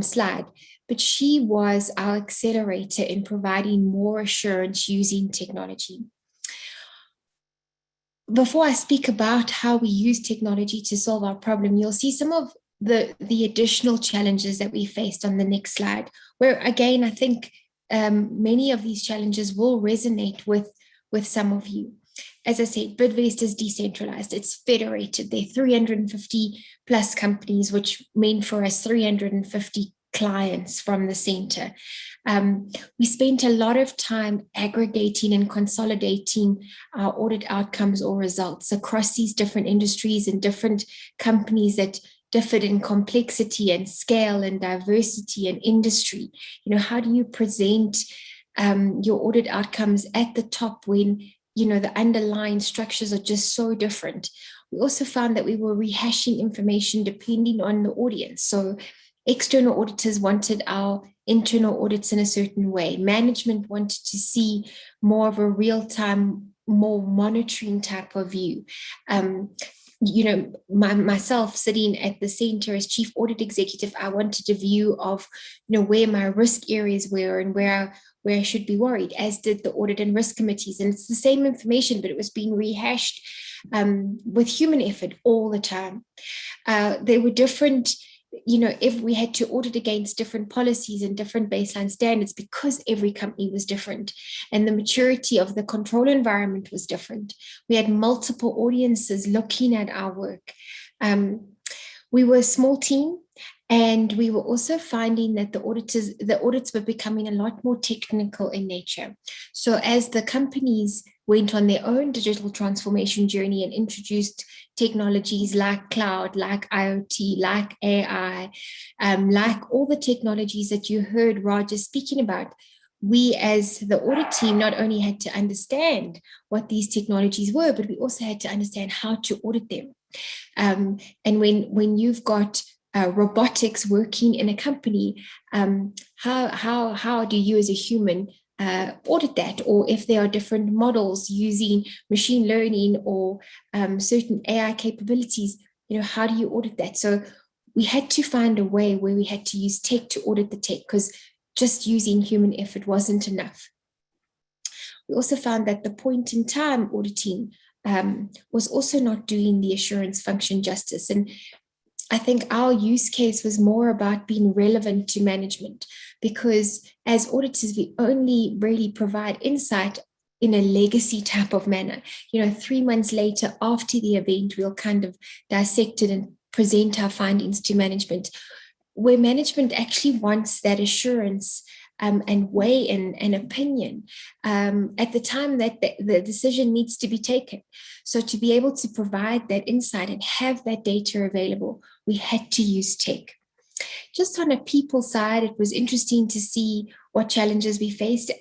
slide. But she was our accelerator in providing more assurance using technology. Before I speak about how we use technology to solve our problem, you'll see some of the additional challenges that we faced on the next slide, where again, I think many of these challenges will resonate with some of you. As I said, Bidvest is decentralized, it's federated. There are 350 plus companies, which mean for us 350 clients from the center. We spent a lot of time aggregating and consolidating our audit outcomes or results across these different industries and different companies that differed in complexity and scale and diversity and industry. How do you present your audit outcomes at the top when the underlying structures are just so different? We also found that we were rehashing information depending on the audience. So external auditors wanted our internal audits in a certain way. Management wanted to see more of a real-time, more monitoring type of view. Myself sitting at the center as chief audit executive, I wanted a view of, where my risk areas were and where I should be worried, as did the audit and risk committees. And it's the same information, but it was being rehashed with human effort all the time. There were different, if we had to audit against different policies and different baseline standards, because every company was different and the maturity of the control environment was different. We had multiple audiences looking at our work. We were a small team, and we were also finding that the audits were becoming a lot more technical in nature. So as the companies went on their own digital transformation journey and introduced technologies like cloud, like IoT, like AI, like all the technologies that you heard Roger speaking about, we as the audit team not only had to understand what these technologies were, but we also had to understand how to audit them. And when you've got robotics working in a company, how do you as a human audit that? Or if there are different models using machine learning or certain AI capabilities, how do you audit that? So we had to find a way where we had to use tech to audit the tech, because just using human effort wasn't enough. We also found that the point in time auditing was also not doing the assurance function justice. And I think our use case was more about being relevant to management, because as auditors, we only really provide insight in a legacy type of manner. 3 months later, after the event, we'll kind of dissect it and present our findings to management, where management actually wants that assurance and weigh in an opinion at the time that the decision needs to be taken. So to be able to provide that insight and have that data available, we had to use tech. Just on a people side, it was interesting to see what challenges we faced.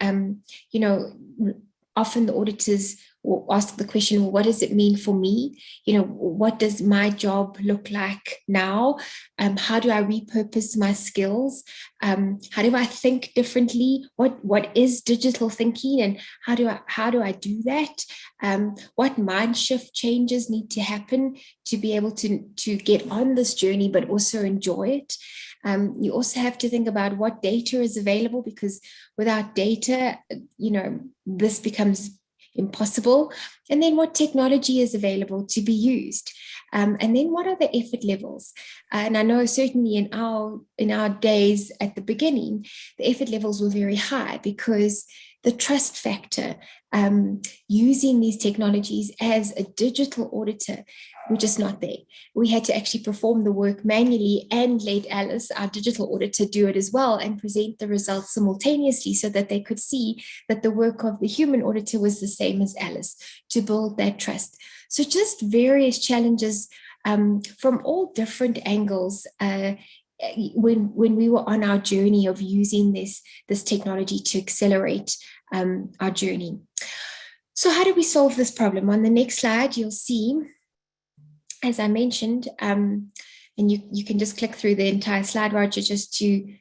Often the auditors will ask the question, well, what does it mean for me? What does my job look like now? How do I repurpose my skills? How do I think differently? What is digital thinking, and how do I do that? What mind shift changes need to happen to be able to get on this journey, but also enjoy it? You also have to think about what data is available, because without data, this becomes impossible. And then what technology is available to be used. And then what are the effort levels? And I know certainly in our days at the beginning, the effort levels were very high, because the trust factor using these technologies as a digital auditor, we're just not there. We had to actually perform the work manually and let Alice, our digital auditor, do it as well and present the results simultaneously, so that they could see that the work of the human auditor was the same as Alice, to build that trust. So just various challenges from all different angles when we were on our journey of using this technology to accelerate our journey. So how do we solve this problem? On the next slide, you'll see, as I mentioned, and you can just click through the entire slide, Roger, just to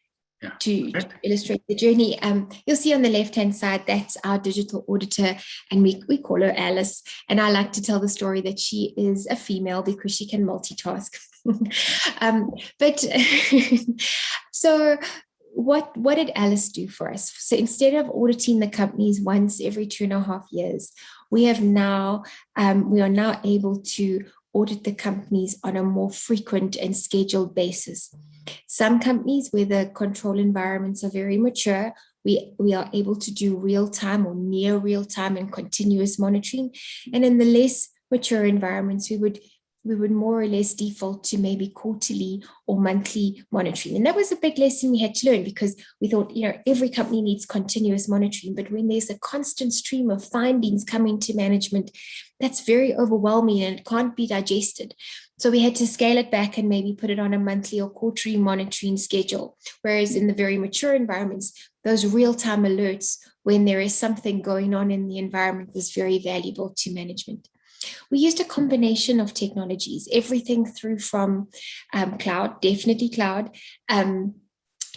to Right. illustrate the journey. You'll see on the left-hand side, that's our digital auditor, and we call her Alice. And I like to tell the story that she is a female because she can multitask. But so what did Alice do for us? So instead of auditing the companies once every 2.5 years, we are now able to audit the companies on a more frequent and scheduled basis. Some companies where the control environments are very mature, we are able to do real-time or near real-time and continuous monitoring. And in the less mature environments, we would more or less default to maybe quarterly or monthly monitoring. And that was a big lesson we had to learn, because we thought, every company needs continuous monitoring, but when there's a constant stream of findings coming to management, that's very overwhelming and it can't be digested. So we had to scale it back and maybe put it on a monthly or quarterly monitoring schedule. Whereas in the very mature environments, those real-time alerts when there is something going on in the environment is very valuable to management. We used a combination of technologies, everything through from cloud, definitely cloud,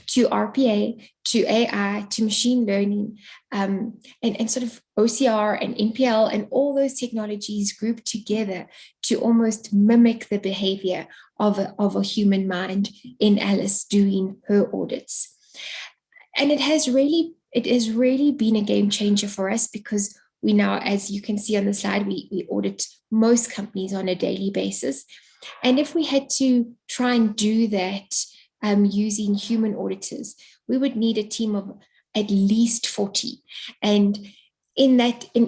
to RPA, to AI, to machine learning, and sort of OCR and NPL, and all those technologies grouped together to almost mimic the behavior of a human mind in Alice doing her audits. And it has really been a game changer for us, because we now, as you can see on the slide, we audit most companies on a daily basis. And if we had to try and do that using human auditors, we would need a team of at least 40. And in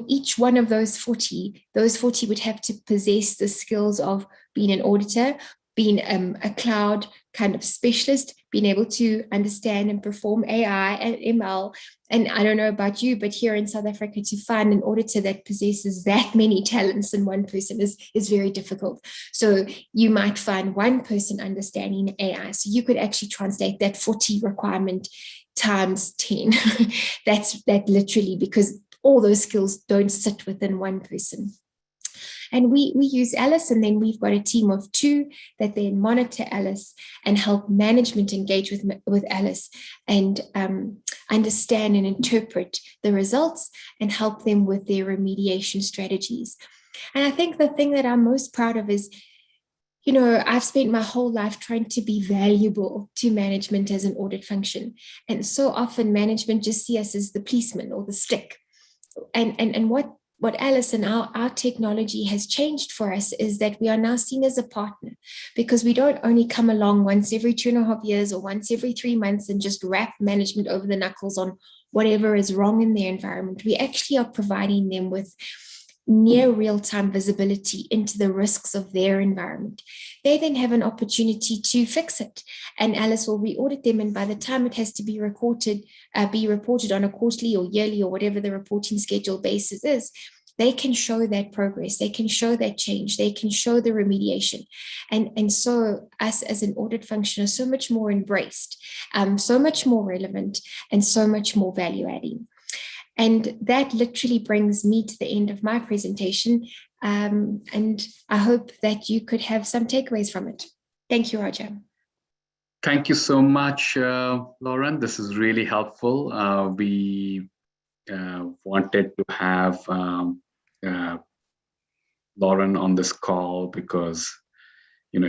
each one of those 40 would have to possess the skills of being an auditor, being a cloud kind of specialist, being able to understand and perform AI and ML. And I don't know about you, but here in South Africa, to find an auditor that possesses that many talents in one person is very difficult. So you might find one person understanding AI. So you could actually translate that 40 requirement times 10. That literally, because all those skills don't sit within one person. And we use Alice, and then we've got a team of 2 that then monitor Alice and help management engage with Alice and understand and interpret the results and help them with their remediation strategies. And I think the thing that I'm most proud of is, I've spent my whole life trying to be valuable to management as an audit function. And so often management just see us as the policeman or the stick. And what Alice and our technology has changed for us is that we are now seen as a partner, because we don't only come along once every 2.5 years or once every 3 months and just rap management over the knuckles on whatever is wrong in their environment. We actually are providing them with near real-time visibility into the risks of their environment. They then have an opportunity to fix it, and Alice will re-audit them, and by the time it has to be reported on a quarterly or yearly or whatever the reporting schedule basis is, they can show that progress, they can show that change, they can show the remediation. And so us as an audit function are so much more embraced, so much more relevant, and so much more value-adding. And that literally brings me to the end of my presentation. And I hope that you could have some takeaways from it. Thank you, Roger. Thank you so much, Lauren. This is really helpful. We wanted to have Lauren on this call because,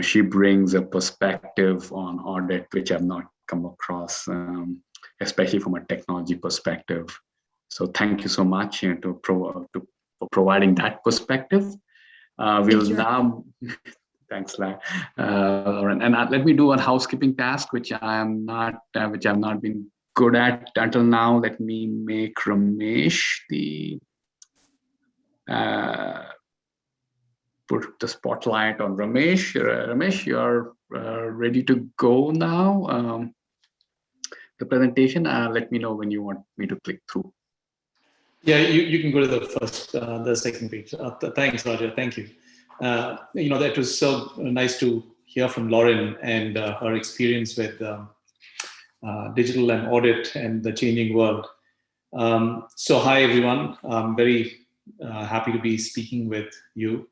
she brings a perspective on audit which I've not come across, especially from a technology perspective. So thank you so much for providing that perspective. We'll now, thanks, Lauren. And let me do a housekeeping task, which I've not been good at until now. Let me make Ramesh put the spotlight on Ramesh. Ramesh, you're ready to go now. The presentation. Let me know when you want me to click through. Yeah, you can go to the second page. Thanks, Roger. Thank you. That was so nice to hear from Lauren and her experience with digital and audit and the changing world. So hi, everyone. I'm very happy to be speaking with you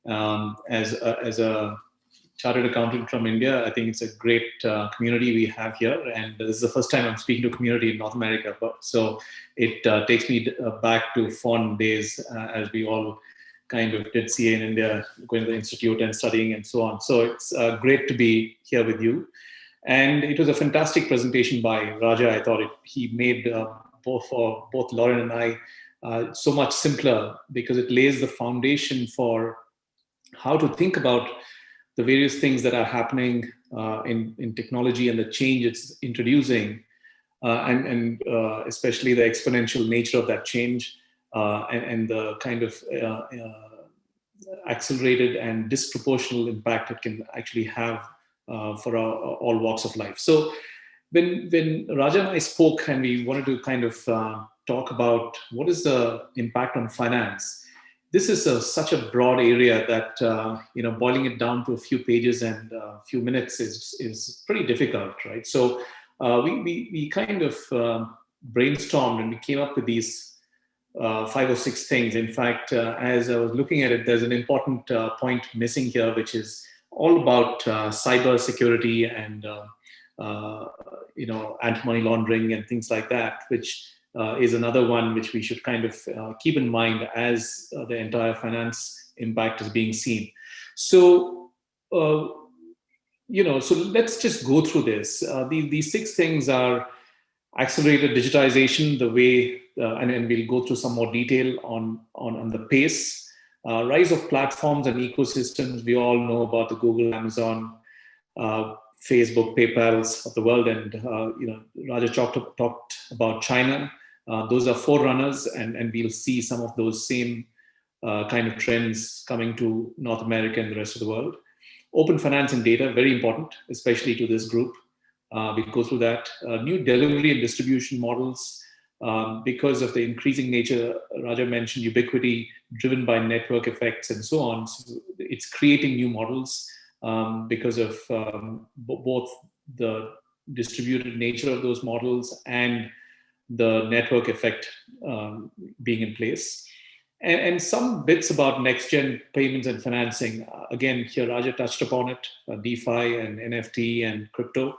as a chartered accountant from India. I think it's a great community we have here, and this is the first time I'm speaking to a community in North America. So it takes me back to fond days as we all kind of did CA in India, going to the institute and studying and so on. So it's great to be here with you. And it was a fantastic presentation by Raja. I thought he made both Lauren and I so much simpler, because it lays the foundation for how to think about the various things that are happening in technology and the change it's introducing, and especially the exponential nature of that change, and the kind of accelerated and disproportional impact it can actually have for all walks of life. So when Raja and I spoke, and we wanted to kind of talk about what is the impact on finance, this is such a broad area that boiling it down to a few pages and a few minutes is pretty difficult, right? So we kind of brainstormed, and we came up with these 5 or 6 things. In fact, as I was looking at it, there's an important point missing here, which is all about cyber security and anti-money laundering and things like that, which is another one which we should kind of keep in mind as the entire finance impact is being seen. So, so let's just go through this. These 6 things are accelerated digitization, the way, and we'll go through some more detail on the pace. Rise of platforms and ecosystems. We all know about the Google, Amazon, Facebook, PayPal's of the world, and Raja talked about China. Those are forerunners, and we'll see some of those same kind of trends coming to North America and the rest of the world. Open finance and data, very important, especially to this group. We'll go through that. New delivery and distribution models, because of the increasing nature, Raja mentioned ubiquity driven by network effects and so on. So it's creating new models because of both the distributed nature of those models and the network effect being in place. And some bits about next-gen payments and financing. Again, here Raja touched upon it, DeFi and NFT and crypto.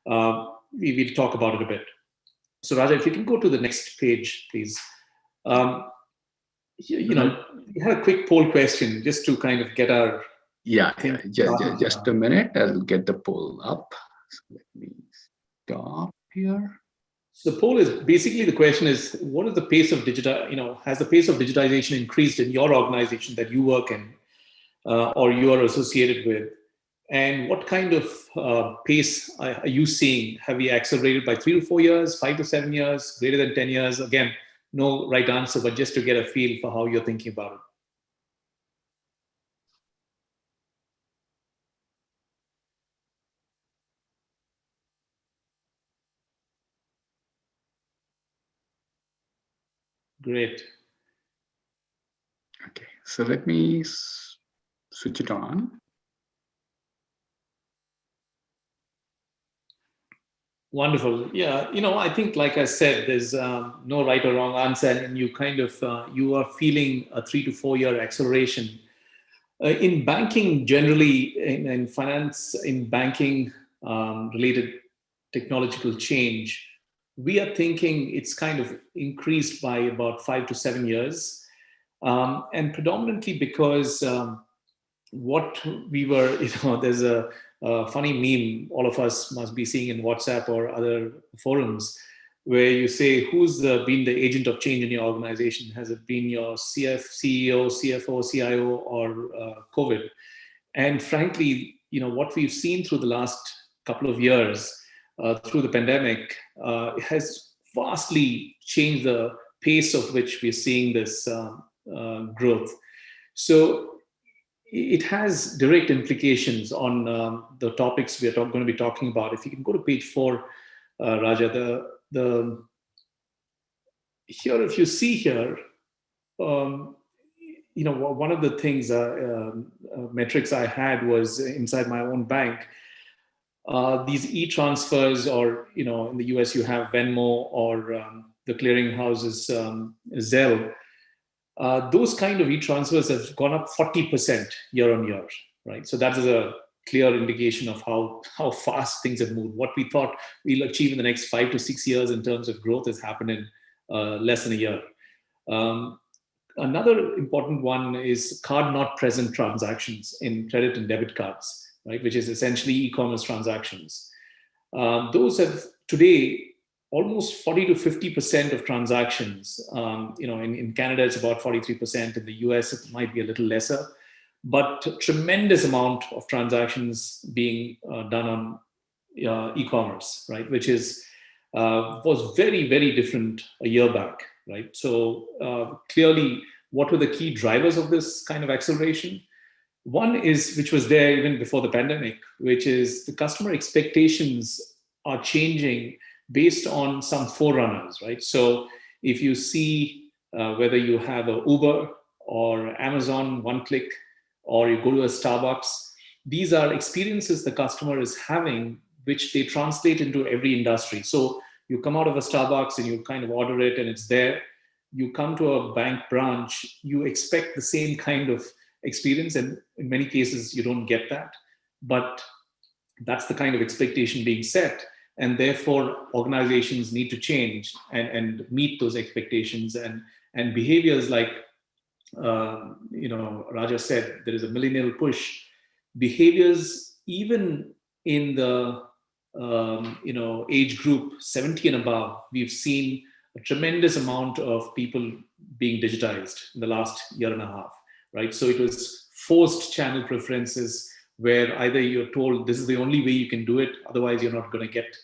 We'll talk about it a bit. So Raja, if you can go to the next page, please. We had a quick poll question just to kind of get our... Just a minute. I'll get the poll up. So let me stop here. So the poll is basically, the question is, what is the pace of has the pace of digitization increased in your organization that you work in or you are associated with? And what kind of pace are you seeing? Have we accelerated by 3 to 4 years, 5 to 7 years, greater than 10 years? Again, no right answer, but just to get a feel for how you're thinking about it. Great. Okay, so let me switch it on. Wonderful. Yeah, I think, like I said, there's no right or wrong answer, and you kind of you are feeling a 3 to 4 year acceleration in banking generally, in finance, in banking related technological change. We are thinking it's kind of increased by about 5 to 7 years, and predominantly because what we were, there's a funny meme all of us must be seeing in WhatsApp or other forums, where you say, who's been the agent of change in your organization? Has it been your CEO, CFO, CIO, or COVID? And frankly, what we've seen through the last couple of years, through the pandemic, has vastly changed the pace of which we're seeing this growth. So it has direct implications on the topics we're going to be talking about. If you can go to page 4, Raja, here, if you see here, one of the things, metrics I had was inside my own bank. These e-transfers, or in the US you have Venmo, or the clearinghouse is Zelle. Those kind of e-transfers have gone up 40% year on year, right? So that is a clear indication of how fast things have moved. What we thought we'll achieve in the next 5 to 6 years in terms of growth has happened in less than a year. Another important one is card not present transactions in credit and debit cards, right? Which is essentially e-commerce transactions. Those have today almost 40 to 50% of transactions. In Canada, it's about 43%. In the US, it might be a little lesser, but a tremendous amount of transactions being done on e-commerce, right? Which was very, very different a year back, right? So clearly, what were the key drivers of this kind of acceleration? One is, which was there even before the pandemic, which is the customer expectations are changing based on some forerunners, right? So if you see whether you have a Uber or Amazon one-click, or you go to a Starbucks, these are experiences the customer is having, which they translate into every industry. So you come out of a Starbucks and you kind of order it and it's there. You come to a bank branch, you expect the same kind of experience, and in many cases you don't get that. But that's the kind of expectation being set, and therefore organizations need to change and meet those expectations. And behaviors like Raja said, there is a millennial push. Behaviors even in the age group 70 and above, we've seen a tremendous amount of people being digitized in the last year and a half, right? So it was forced channel preferences, where either you're told this is the only way you can do it, otherwise you're not going to get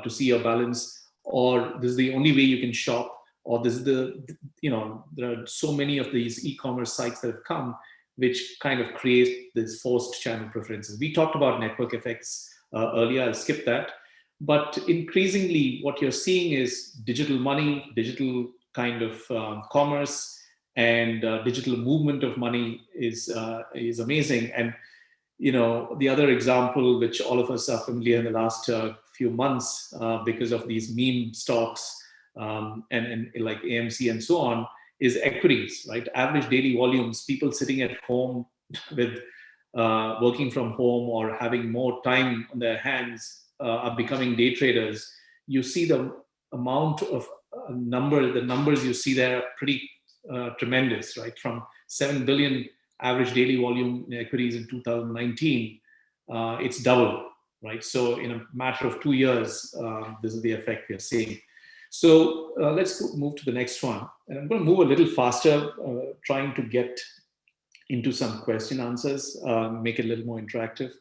to see your balance, or this is the only way you can shop, or this is there are so many of these e-commerce sites that have come, which kind of create these forced channel preferences. We talked about network effects earlier, I'll skip that. But increasingly, what you're seeing is digital money, digital kind of commerce, and digital movement of money is amazing. And the other example, which all of us are familiar in the last few months because of these meme stocks and like AMC and so on, is equities, right? Average daily volumes, people sitting at home with working from home or having more time on their hands are becoming day traders. You see the amount of the numbers you see there are pretty tremendous, right? From 7 billion average daily volume in equities in 2019, it's doubled, right? So in a matter of 2 years, this is the effect we are seeing. So let's move to the next one. And I'm going to move a little faster, trying to get into some question answers, make it a little more interactive.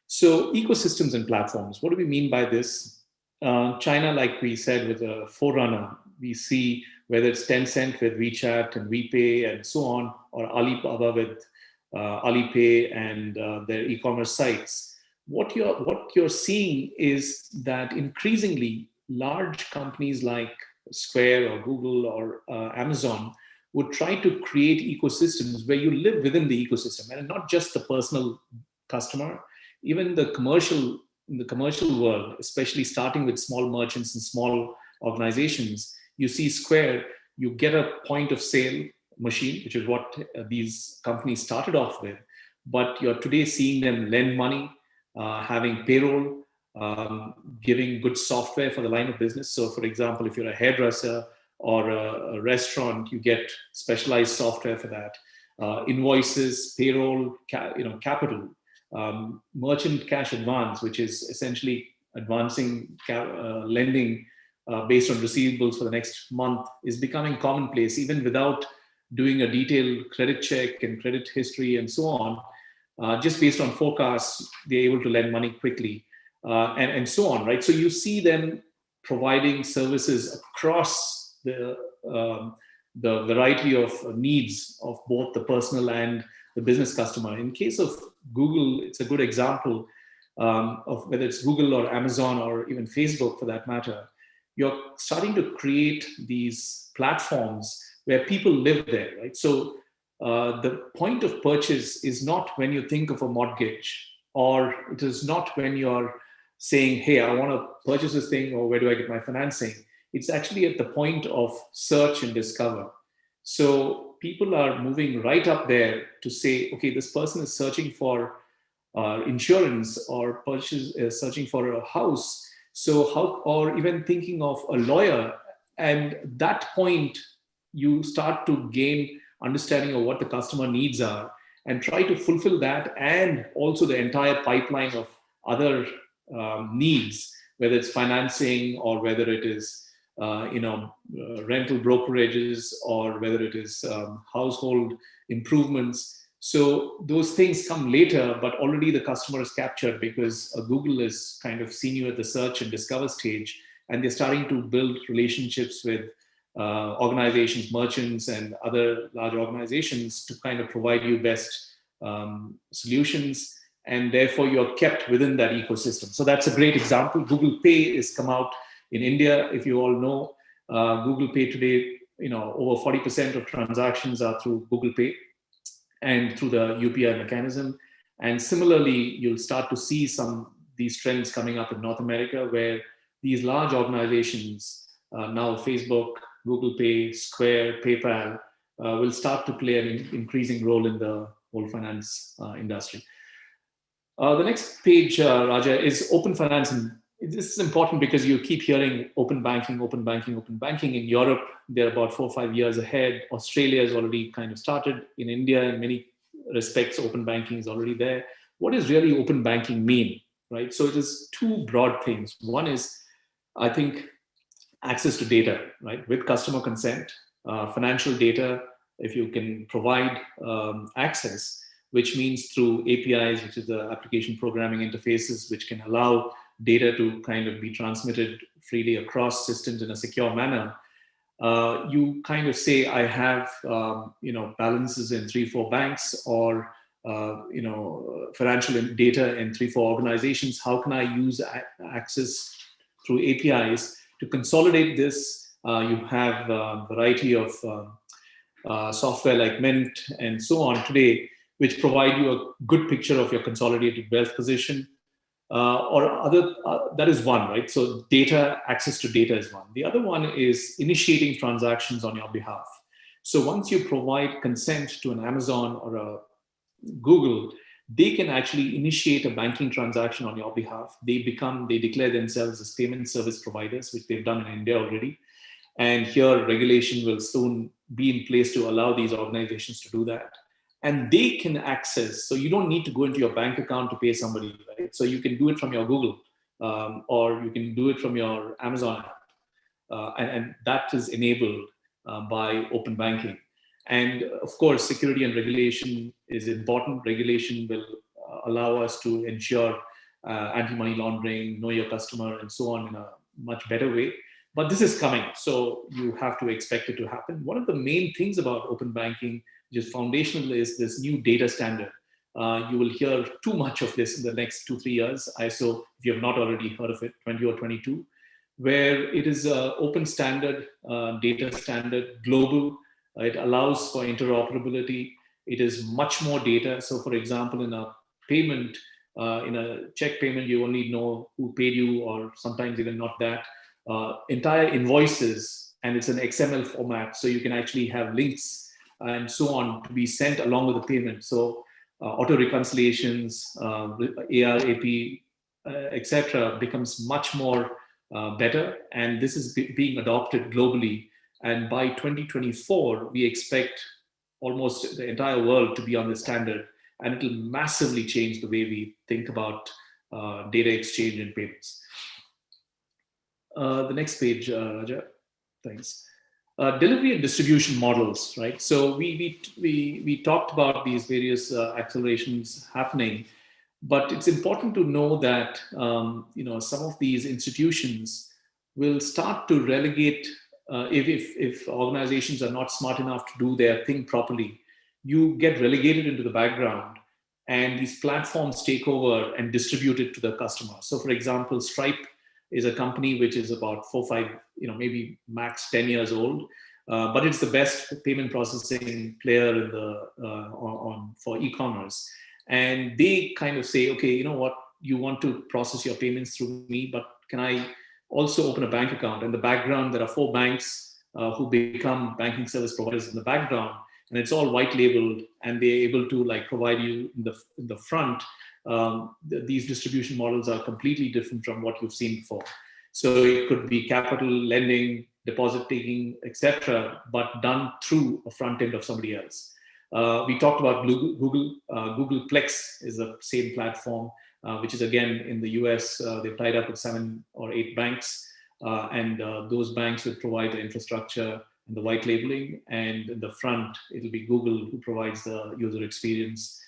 So ecosystems and platforms, what do we mean by this? China, like we said, with a forerunner, we see whether it's Tencent with WeChat and WePay and so on, or Alibaba with Alipay and their e-commerce sites. What you're seeing is that increasingly large companies like Square or Google or Amazon would try to create ecosystems where you live within the ecosystem, and not just the personal customer, even in the commercial world, especially starting with small merchants and small organizations. You see Square, you get a point of sale machine, which is what these companies started off with, but you're today seeing them lend money, having payroll, giving good software for the line of business. So for example, if you're a hairdresser or a restaurant, you get specialized software for that. Invoices, payroll, capital, merchant cash advance, which is essentially advancing lending based on receivables for the next month, is becoming commonplace, even without doing a detailed credit check and credit history and so on. Just based on forecasts, they're able to lend money quickly and so on, right? So you see them providing services across the variety of needs of both the personal and the business customer. In case of Google, it's a good example of whether it's Google or Amazon or even Facebook for that matter. You're starting to create these platforms where people live there, right? So the point of purchase is not when you think of a mortgage, or it is not when you're saying, hey, I want to purchase this thing, or where do I get my financing? It's actually at the point of search and discover. So people are moving right up there to say, okay, this person is searching for insurance or searching for a house. So or even thinking of a lawyer. And that point, you start to gain understanding of what the customer needs are and try to fulfill that, and also the entire pipeline of other needs, whether it's financing or whether it is rental brokerages or whether it is household improvements. So those things come later, but already the customer is captured because Google is kind of seen you at the search and discover stage, and they're starting to build relationships with organizations, merchants, and other large organizations to kind of provide you best solutions, and therefore you're kept within that ecosystem. So that's a great example. Google Pay has come out in India. If you all know, Google Pay today, over 40% of transactions are through Google Pay and through the UPI mechanism. And similarly, you'll start to see these trends coming up in North America, where these large organizations, now Facebook, Google Pay, Square, PayPal, will start to play an increasing role in the whole finance industry. The next page, Raja, is open finance. And this is important because you keep hearing open banking, open banking, open banking. In Europe, they're about 4 or 5 years ahead. Australia has already kind of started. In India, in many respects, open banking is already there. What does really open banking mean, right? So it is two broad things. One is, I think, access to data, right? With customer consent, financial data, if you can provide access, which means through APIs, which is the application programming interfaces, which can allow data to kind of be transmitted freely across systems in a secure manner. You kind of say, I have, balances in 3-4 banks, or, financial data in 3-4 organizations. How can I use access through APIs to consolidate this? You have a variety of software like Mint and so on today, which provide you a good picture of your consolidated wealth position. That is one, right? So data, access to data is one. The other one is initiating transactions on your behalf. So once you provide consent to an Amazon or a Google, they can actually initiate a banking transaction on your behalf. They declare themselves as payment service providers, which they've done in India already. And here regulation will soon be in place to allow these organizations to do that. And they can access, so you don't need to go into your bank account to pay somebody, right? So you can do it from your Google, or you can do it from your Amazon app. And that is enabled by open banking. And of course, security and regulation is important. Regulation will allow us to ensure anti-money laundering, know your customer, and so on in a much better way. But this is coming, so you have to expect it to happen. One of the main things about open banking, which is foundational, is this new data standard. You will hear too much of this in the next 2-3 years. ISO, if you have not already heard of it, 20 or 22, where it is an open standard, data standard, global. It allows for interoperability. It is much more data. So for example, in a payment, in a check payment, you only know who paid you, or sometimes even not that. Entire invoices, and it's an XML format, so you can actually have links and so on to be sent along with the payment. So auto reconciliations, AR, AP, etc., becomes much more better, and this is being adopted globally. And by 2024, we expect almost the entire world to be on this standard, and it will massively change the way we think about data exchange and payments. The next page, Raja. Thanks. Delivery and distribution models, right? So we talked about these various accelerations happening, but it's important to know that some of these institutions will start to relegate if organizations are not smart enough to do their thing properly. You get relegated into the background, and these platforms take over and distribute it to the customer. So, for example, Stripe is a company which is about 4, 5, maybe max 10 years old, but it's the best payment processing player in the for e-commerce. And they kind of say, okay, you know what, you want to process your payments through me, but can I also open a bank account? In the background, there are 4 banks who become banking service providers in the background, and it's all white labeled, and they're able to provide you in the front these distribution models are completely different from what you've seen before. So it could be capital, lending, deposit taking, etc., but done through a front end of somebody else. We talked about Google Plex is the same platform, which is again in the US. They've tied up with 7 or 8 banks, and those banks will provide the infrastructure and the white labeling, and in the front it'll be Google who provides the user experience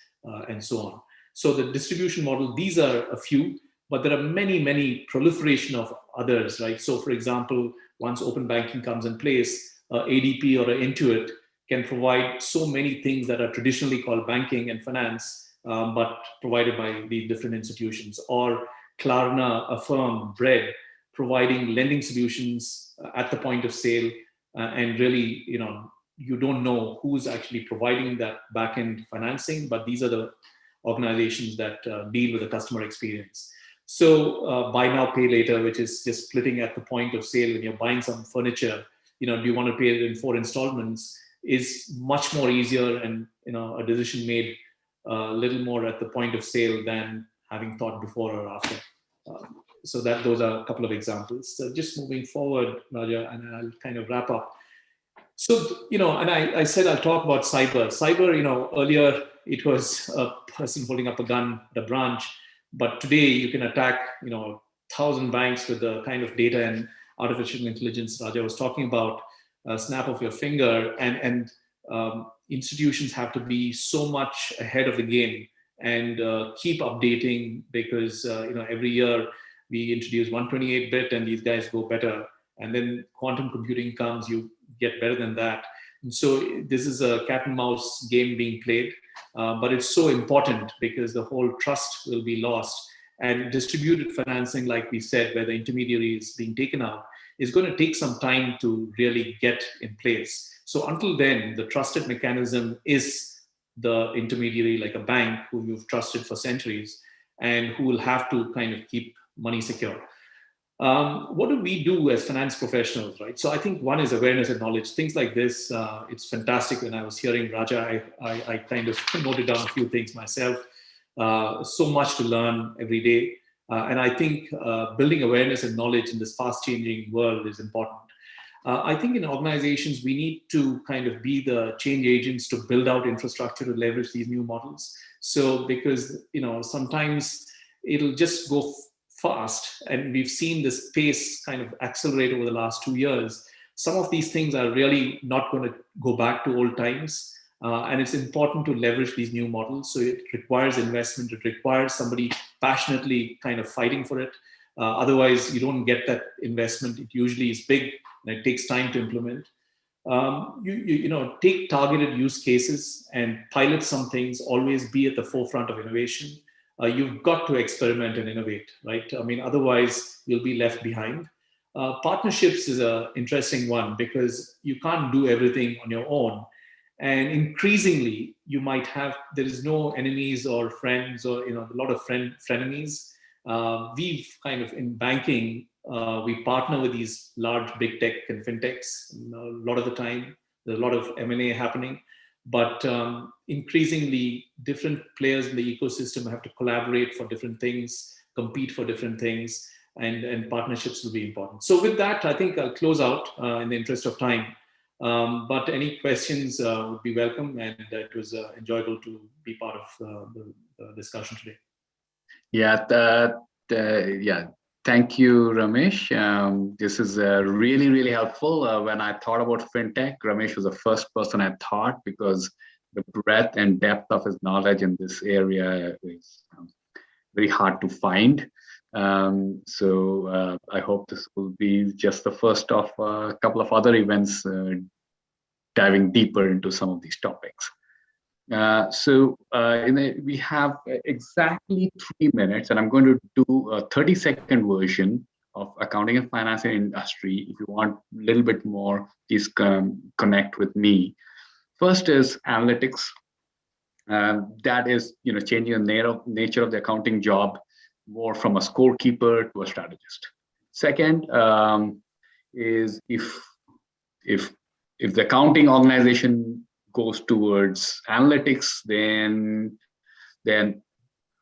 and so on. So the distribution model, these are a few, but there are many proliferation of others, right? So for example, once open banking comes in place, ADP or Intuit can provide so many things that are traditionally called banking and finance, but provided by the different institutions. Or Klarna, Affirm, Bread, providing lending solutions at the point of sale, and really, you don't know who's actually providing that back-end financing, but these are the organizations that deal with the customer experience. So buy now, pay later, which is just splitting at the point of sale when you're buying some furniture, do you want to pay it in 4 installments, is much more easier, and a decision made a little more at the point of sale than having thought before or after. So those are a couple of examples. So just moving forward, Raja, and I'll kind of wrap up. So, and I said I'll talk about cyber. Cyber, earlier it was a person holding up a gun at a branch, but today you can attack, 1,000 banks with the kind of data and artificial intelligence Raja was talking about, a snap of your finger, and institutions have to be so much ahead of the game and keep updating, because every year we introduce 128-bit and these guys go better, and then quantum computing comes, you get better than that. And so this is a cat and mouse game being played, but it's so important because the whole trust will be lost. And distributed financing, like we said, where the intermediary is being taken out, is going to take some time to really get in place. So until then, the trusted mechanism is the intermediary, like a bank who you've trusted for centuries and who will have to kind of keep money secure. What do we do as finance professionals, right? So I think one is awareness and knowledge. Things like this, it's fantastic. When I was hearing Raja, I kind of noted down a few things myself. So much to learn every day. And I think building awareness and knowledge in this fast-changing world is important. I think in organizations, we need to kind of be the change agents to build out infrastructure to leverage these new models. So because, sometimes it'll just go fast, and we've seen this pace kind of accelerate over the last 2 years. Some of these things are really not going to go back to old times. And it's important to leverage these new models. So it requires investment. It requires somebody passionately kind of fighting for it. Otherwise, you don't get that investment. It usually is big and it takes time to implement. Take targeted use cases and pilot some things. Always be at the forefront of innovation. You've got to experiment and innovate, right? I mean, otherwise you'll be left behind. Partnerships is an interesting one because you can't do everything on your own. And increasingly, you might have, there is no enemies or friends or, a lot of frenemies. We've kind of, in banking, we partner with these large big tech and fintechs. A lot of the time, there's a lot of M&A happening. But increasingly, different players in the ecosystem have to collaborate for different things, compete for different things, and partnerships will be important. So with that, I think I'll close out in the interest of time. But any questions would be welcome, and it was enjoyable to be part of the discussion today. Yeah, thank you, Ramesh. This is really, really helpful. When I thought about fintech, Ramesh was the first person I thought, because the breadth and depth of his knowledge in this area is very hard to find. So I hope this will be just the first of a couple of other events diving deeper into some of these topics. We have exactly 3 minutes, and I'm going to do a 30-second version of accounting and finance industry. If you want a little bit more, please connect with me. First is analytics. That is, changing the nature of the accounting job more from a scorekeeper to a strategist. Second is if the accounting organization goes towards analytics, then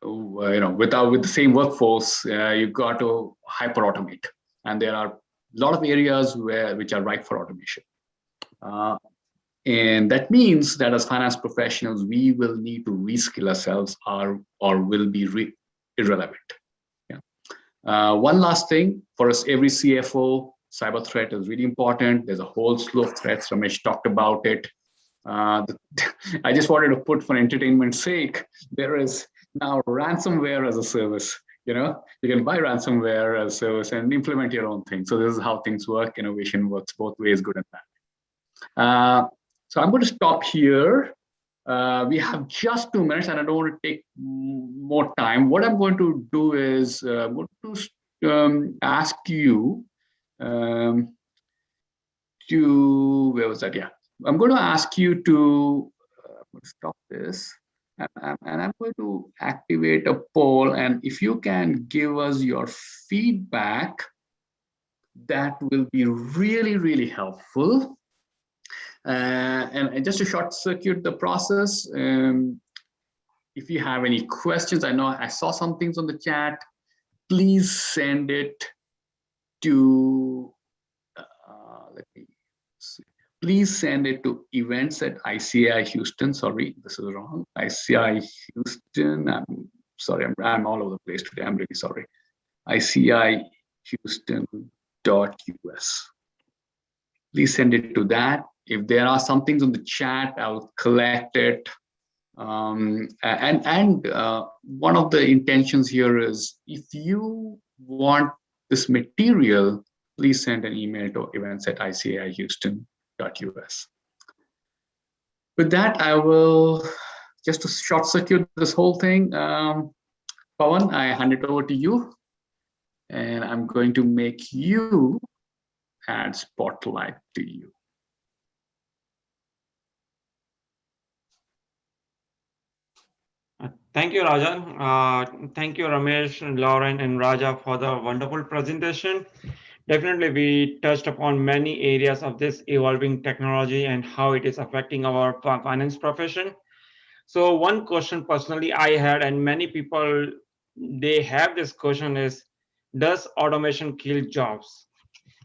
with the same workforce, you've got to hyper automate, and there are a lot of areas which are ripe for automation. And that means that as finance professionals, we will need to reskill ourselves, or will be irrelevant. Yeah. One last thing for us, every CFO, cyber threat is really important. There's a whole slew of threats. Ramesh talked about it. I just wanted to put, for entertainment's sake, there is now ransomware as a service. You can buy ransomware as a service and implement your own thing. So this is how things work. Innovation works both ways, good and bad. So I'm going to stop here. We have just 2 minutes, and I don't want to take more time. What I'm going to do is I'm going to ask you to, where was that? Yeah. I'm going to ask you to stop this, and I'm going to activate a poll. And if you can give us your feedback, that will be really, really helpful. And just to short circuit the process, if you have any questions, I know I saw some things on the chat, please send it to, let me see. Please send it to events@ICAI Houston. Sorry, this is wrong. ICAI Houston. I'm sorry, I'm all over the place today. I'm really sorry. ICAIHouston.us. Please send it to that. If there are some things on the chat, I'll collect it. And one of the intentions here is, if you want this material, please send an email to events@ICAIHouston.us. With that, I will, just to short circuit this whole thing, Pawan, I hand it over to you, and I'm going to make you add spotlight to you. Thank you, Rajan. Thank you, Ramesh, Lauren, and Raja for the wonderful presentation. Definitely, we touched upon many areas of this evolving technology and how it is affecting our finance profession. So one question personally I had, and many people, they have this question is, does automation kill jobs?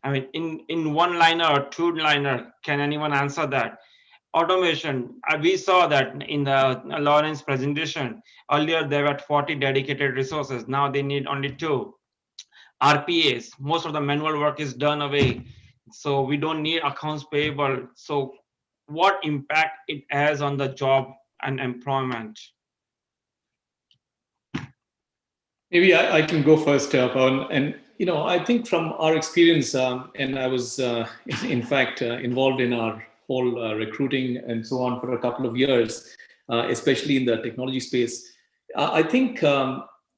I mean, in one liner or two liner, can anyone answer that? Automation, we saw that in the Lawrence presentation. Earlier, there were 40 dedicated resources. Now they need only 2. RPAs, most of the manual work is done away. So we don't need accounts payable. So what impact it has on the job and employment? Maybe I can go first, Pawan. And I think from our experience, and I was in fact involved in our whole recruiting and so on for a couple of years, especially in the technology space. I think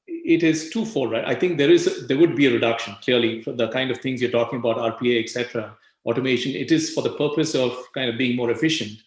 it is twofold, right? I think there would be a reduction, clearly, for the kind of things you're talking about, RPA, etc., automation. It is for the purpose of kind of being more efficient.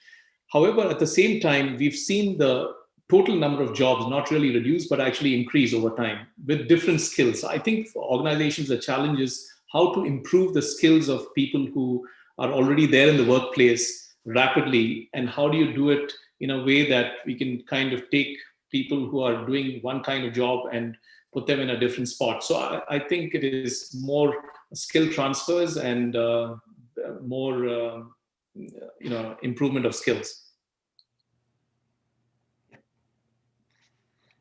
However, at the same time, we've seen the total number of jobs not really reduce, but actually increase over time with different skills. I think for organizations, the challenge is how to improve the skills of people who are already there in the workplace rapidly, and how do you do it in a way that we can kind of take people who are doing one kind of job and put them in a different spot. So I think it is more skill transfers and more improvement of skills.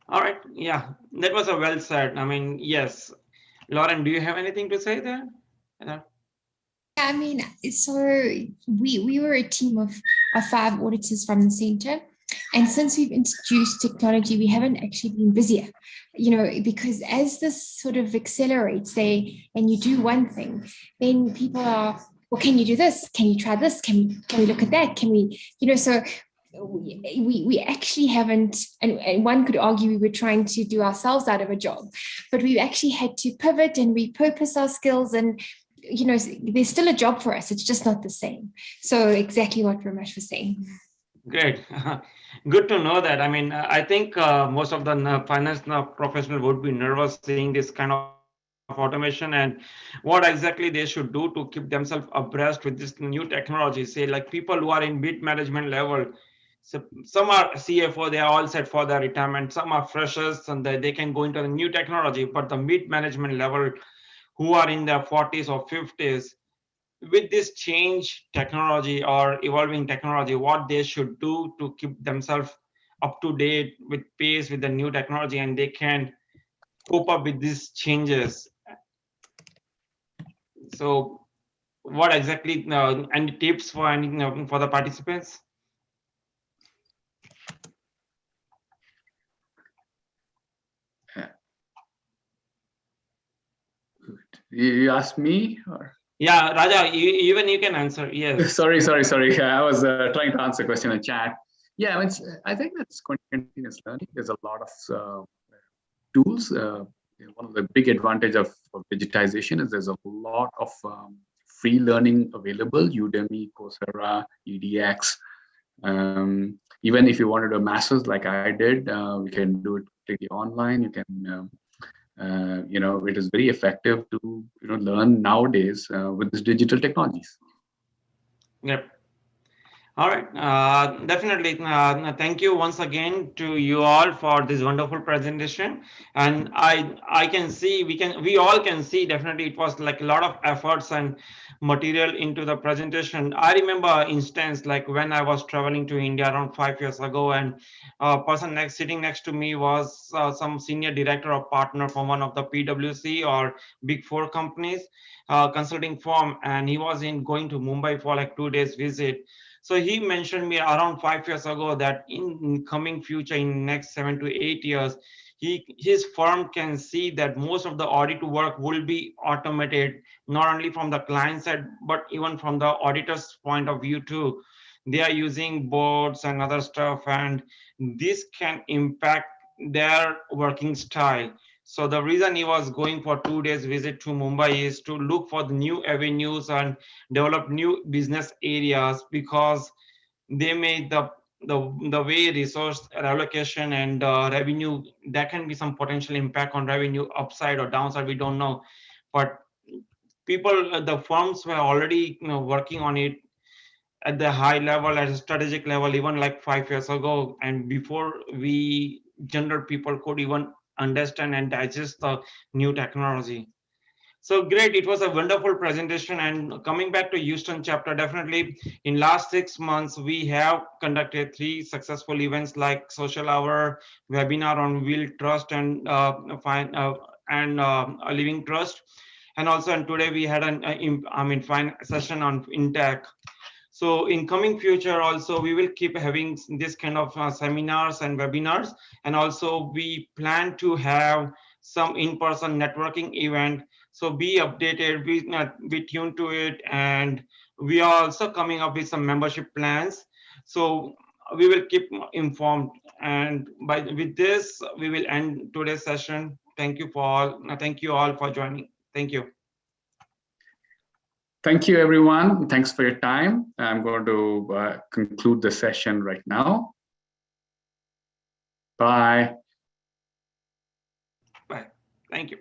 All right, yeah, that was a well said. I mean, yes. Lauren, do you have anything to say there? I mean, so we were a team of 5 auditors from the center. And since we've introduced technology, we haven't actually been busier, because as this sort of accelerates, and you do one thing, then people are, well, can you do this? Can you try this? Can we look at that? Can we, so we actually haven't, and one could argue we were trying to do ourselves out of a job, but we actually had to pivot and repurpose our skills, and there's still a job for us. It's just not the same. So exactly what Ramesh was saying. Great. Good to know that. I mean, I think most of the finance professional would be nervous seeing this kind of automation, and what exactly they should do to keep themselves abreast with this new technology. Say, like people who are in mid management level, So some are CFO, they are all set for their retirement. Some are freshers and they can go into the new technology, but the mid management level who are in their 40s or 50s, with this change technology or evolving technology, what they should do to keep themselves up to date with pace with the new technology, and they can cope up with these changes. So what exactly, any tips for any for the participants? You asked me, or? Yeah, Raja, even you can answer. Yes. Sorry. I was trying to answer a question in chat. Yeah, I think that's continuous learning. There's a lot of tools. One of the big advantage of digitization is there's a lot of free learning available. Udemy, Coursera, EDX. Even if you want to do a master's like I did, we can do it completely online. You can, it is very effective to learn nowadays with these digital technologies. Yep. All right, definitely. Thank you once again to you all for this wonderful presentation. And I can see we all can see definitely it was like a lot of efforts and material into the presentation. I remember instance like when I was traveling to India around 5 years ago, and a person sitting next to me was some senior director or partner from one of the PwC or Big Four companies, consulting firm, and he was going to Mumbai for like 2 days visit. So he mentioned me around 5 years ago that in coming future, in next 7 to 8 years, his firm can see that most of the audit work will be automated, not only from the client side, but even from the auditor's point of view too. They are using boards and other stuff, and this can impact their working style. So the reason he was going for 2 days visit to Mumbai is to look for the new avenues and develop new business areas, because they made the way resource allocation and revenue, there can be some potential impact on revenue upside or downside, we don't know. But people, the firms were already working on it at the high level, at a strategic level, even like 5 years ago, and before we general people could even understand and digest the new technology. So great, it was a wonderful presentation. And coming back to Houston chapter, definitely in last 6 months, we have conducted 3 successful events like social hour, webinar on Will Trust and a living trust. And also, and today we had an fine session on FinTech. So in coming future also, we will keep having this kind of seminars and webinars. And also we plan to have some in-person networking event. So be updated, be tuned to it. And we are also coming up with some membership plans. So we will keep informed. And with this, we will end today's session. Thank you all for joining. Thank you. Thank you, everyone. Thanks for your time. I'm going to conclude the session right now. Bye. Bye. Thank you.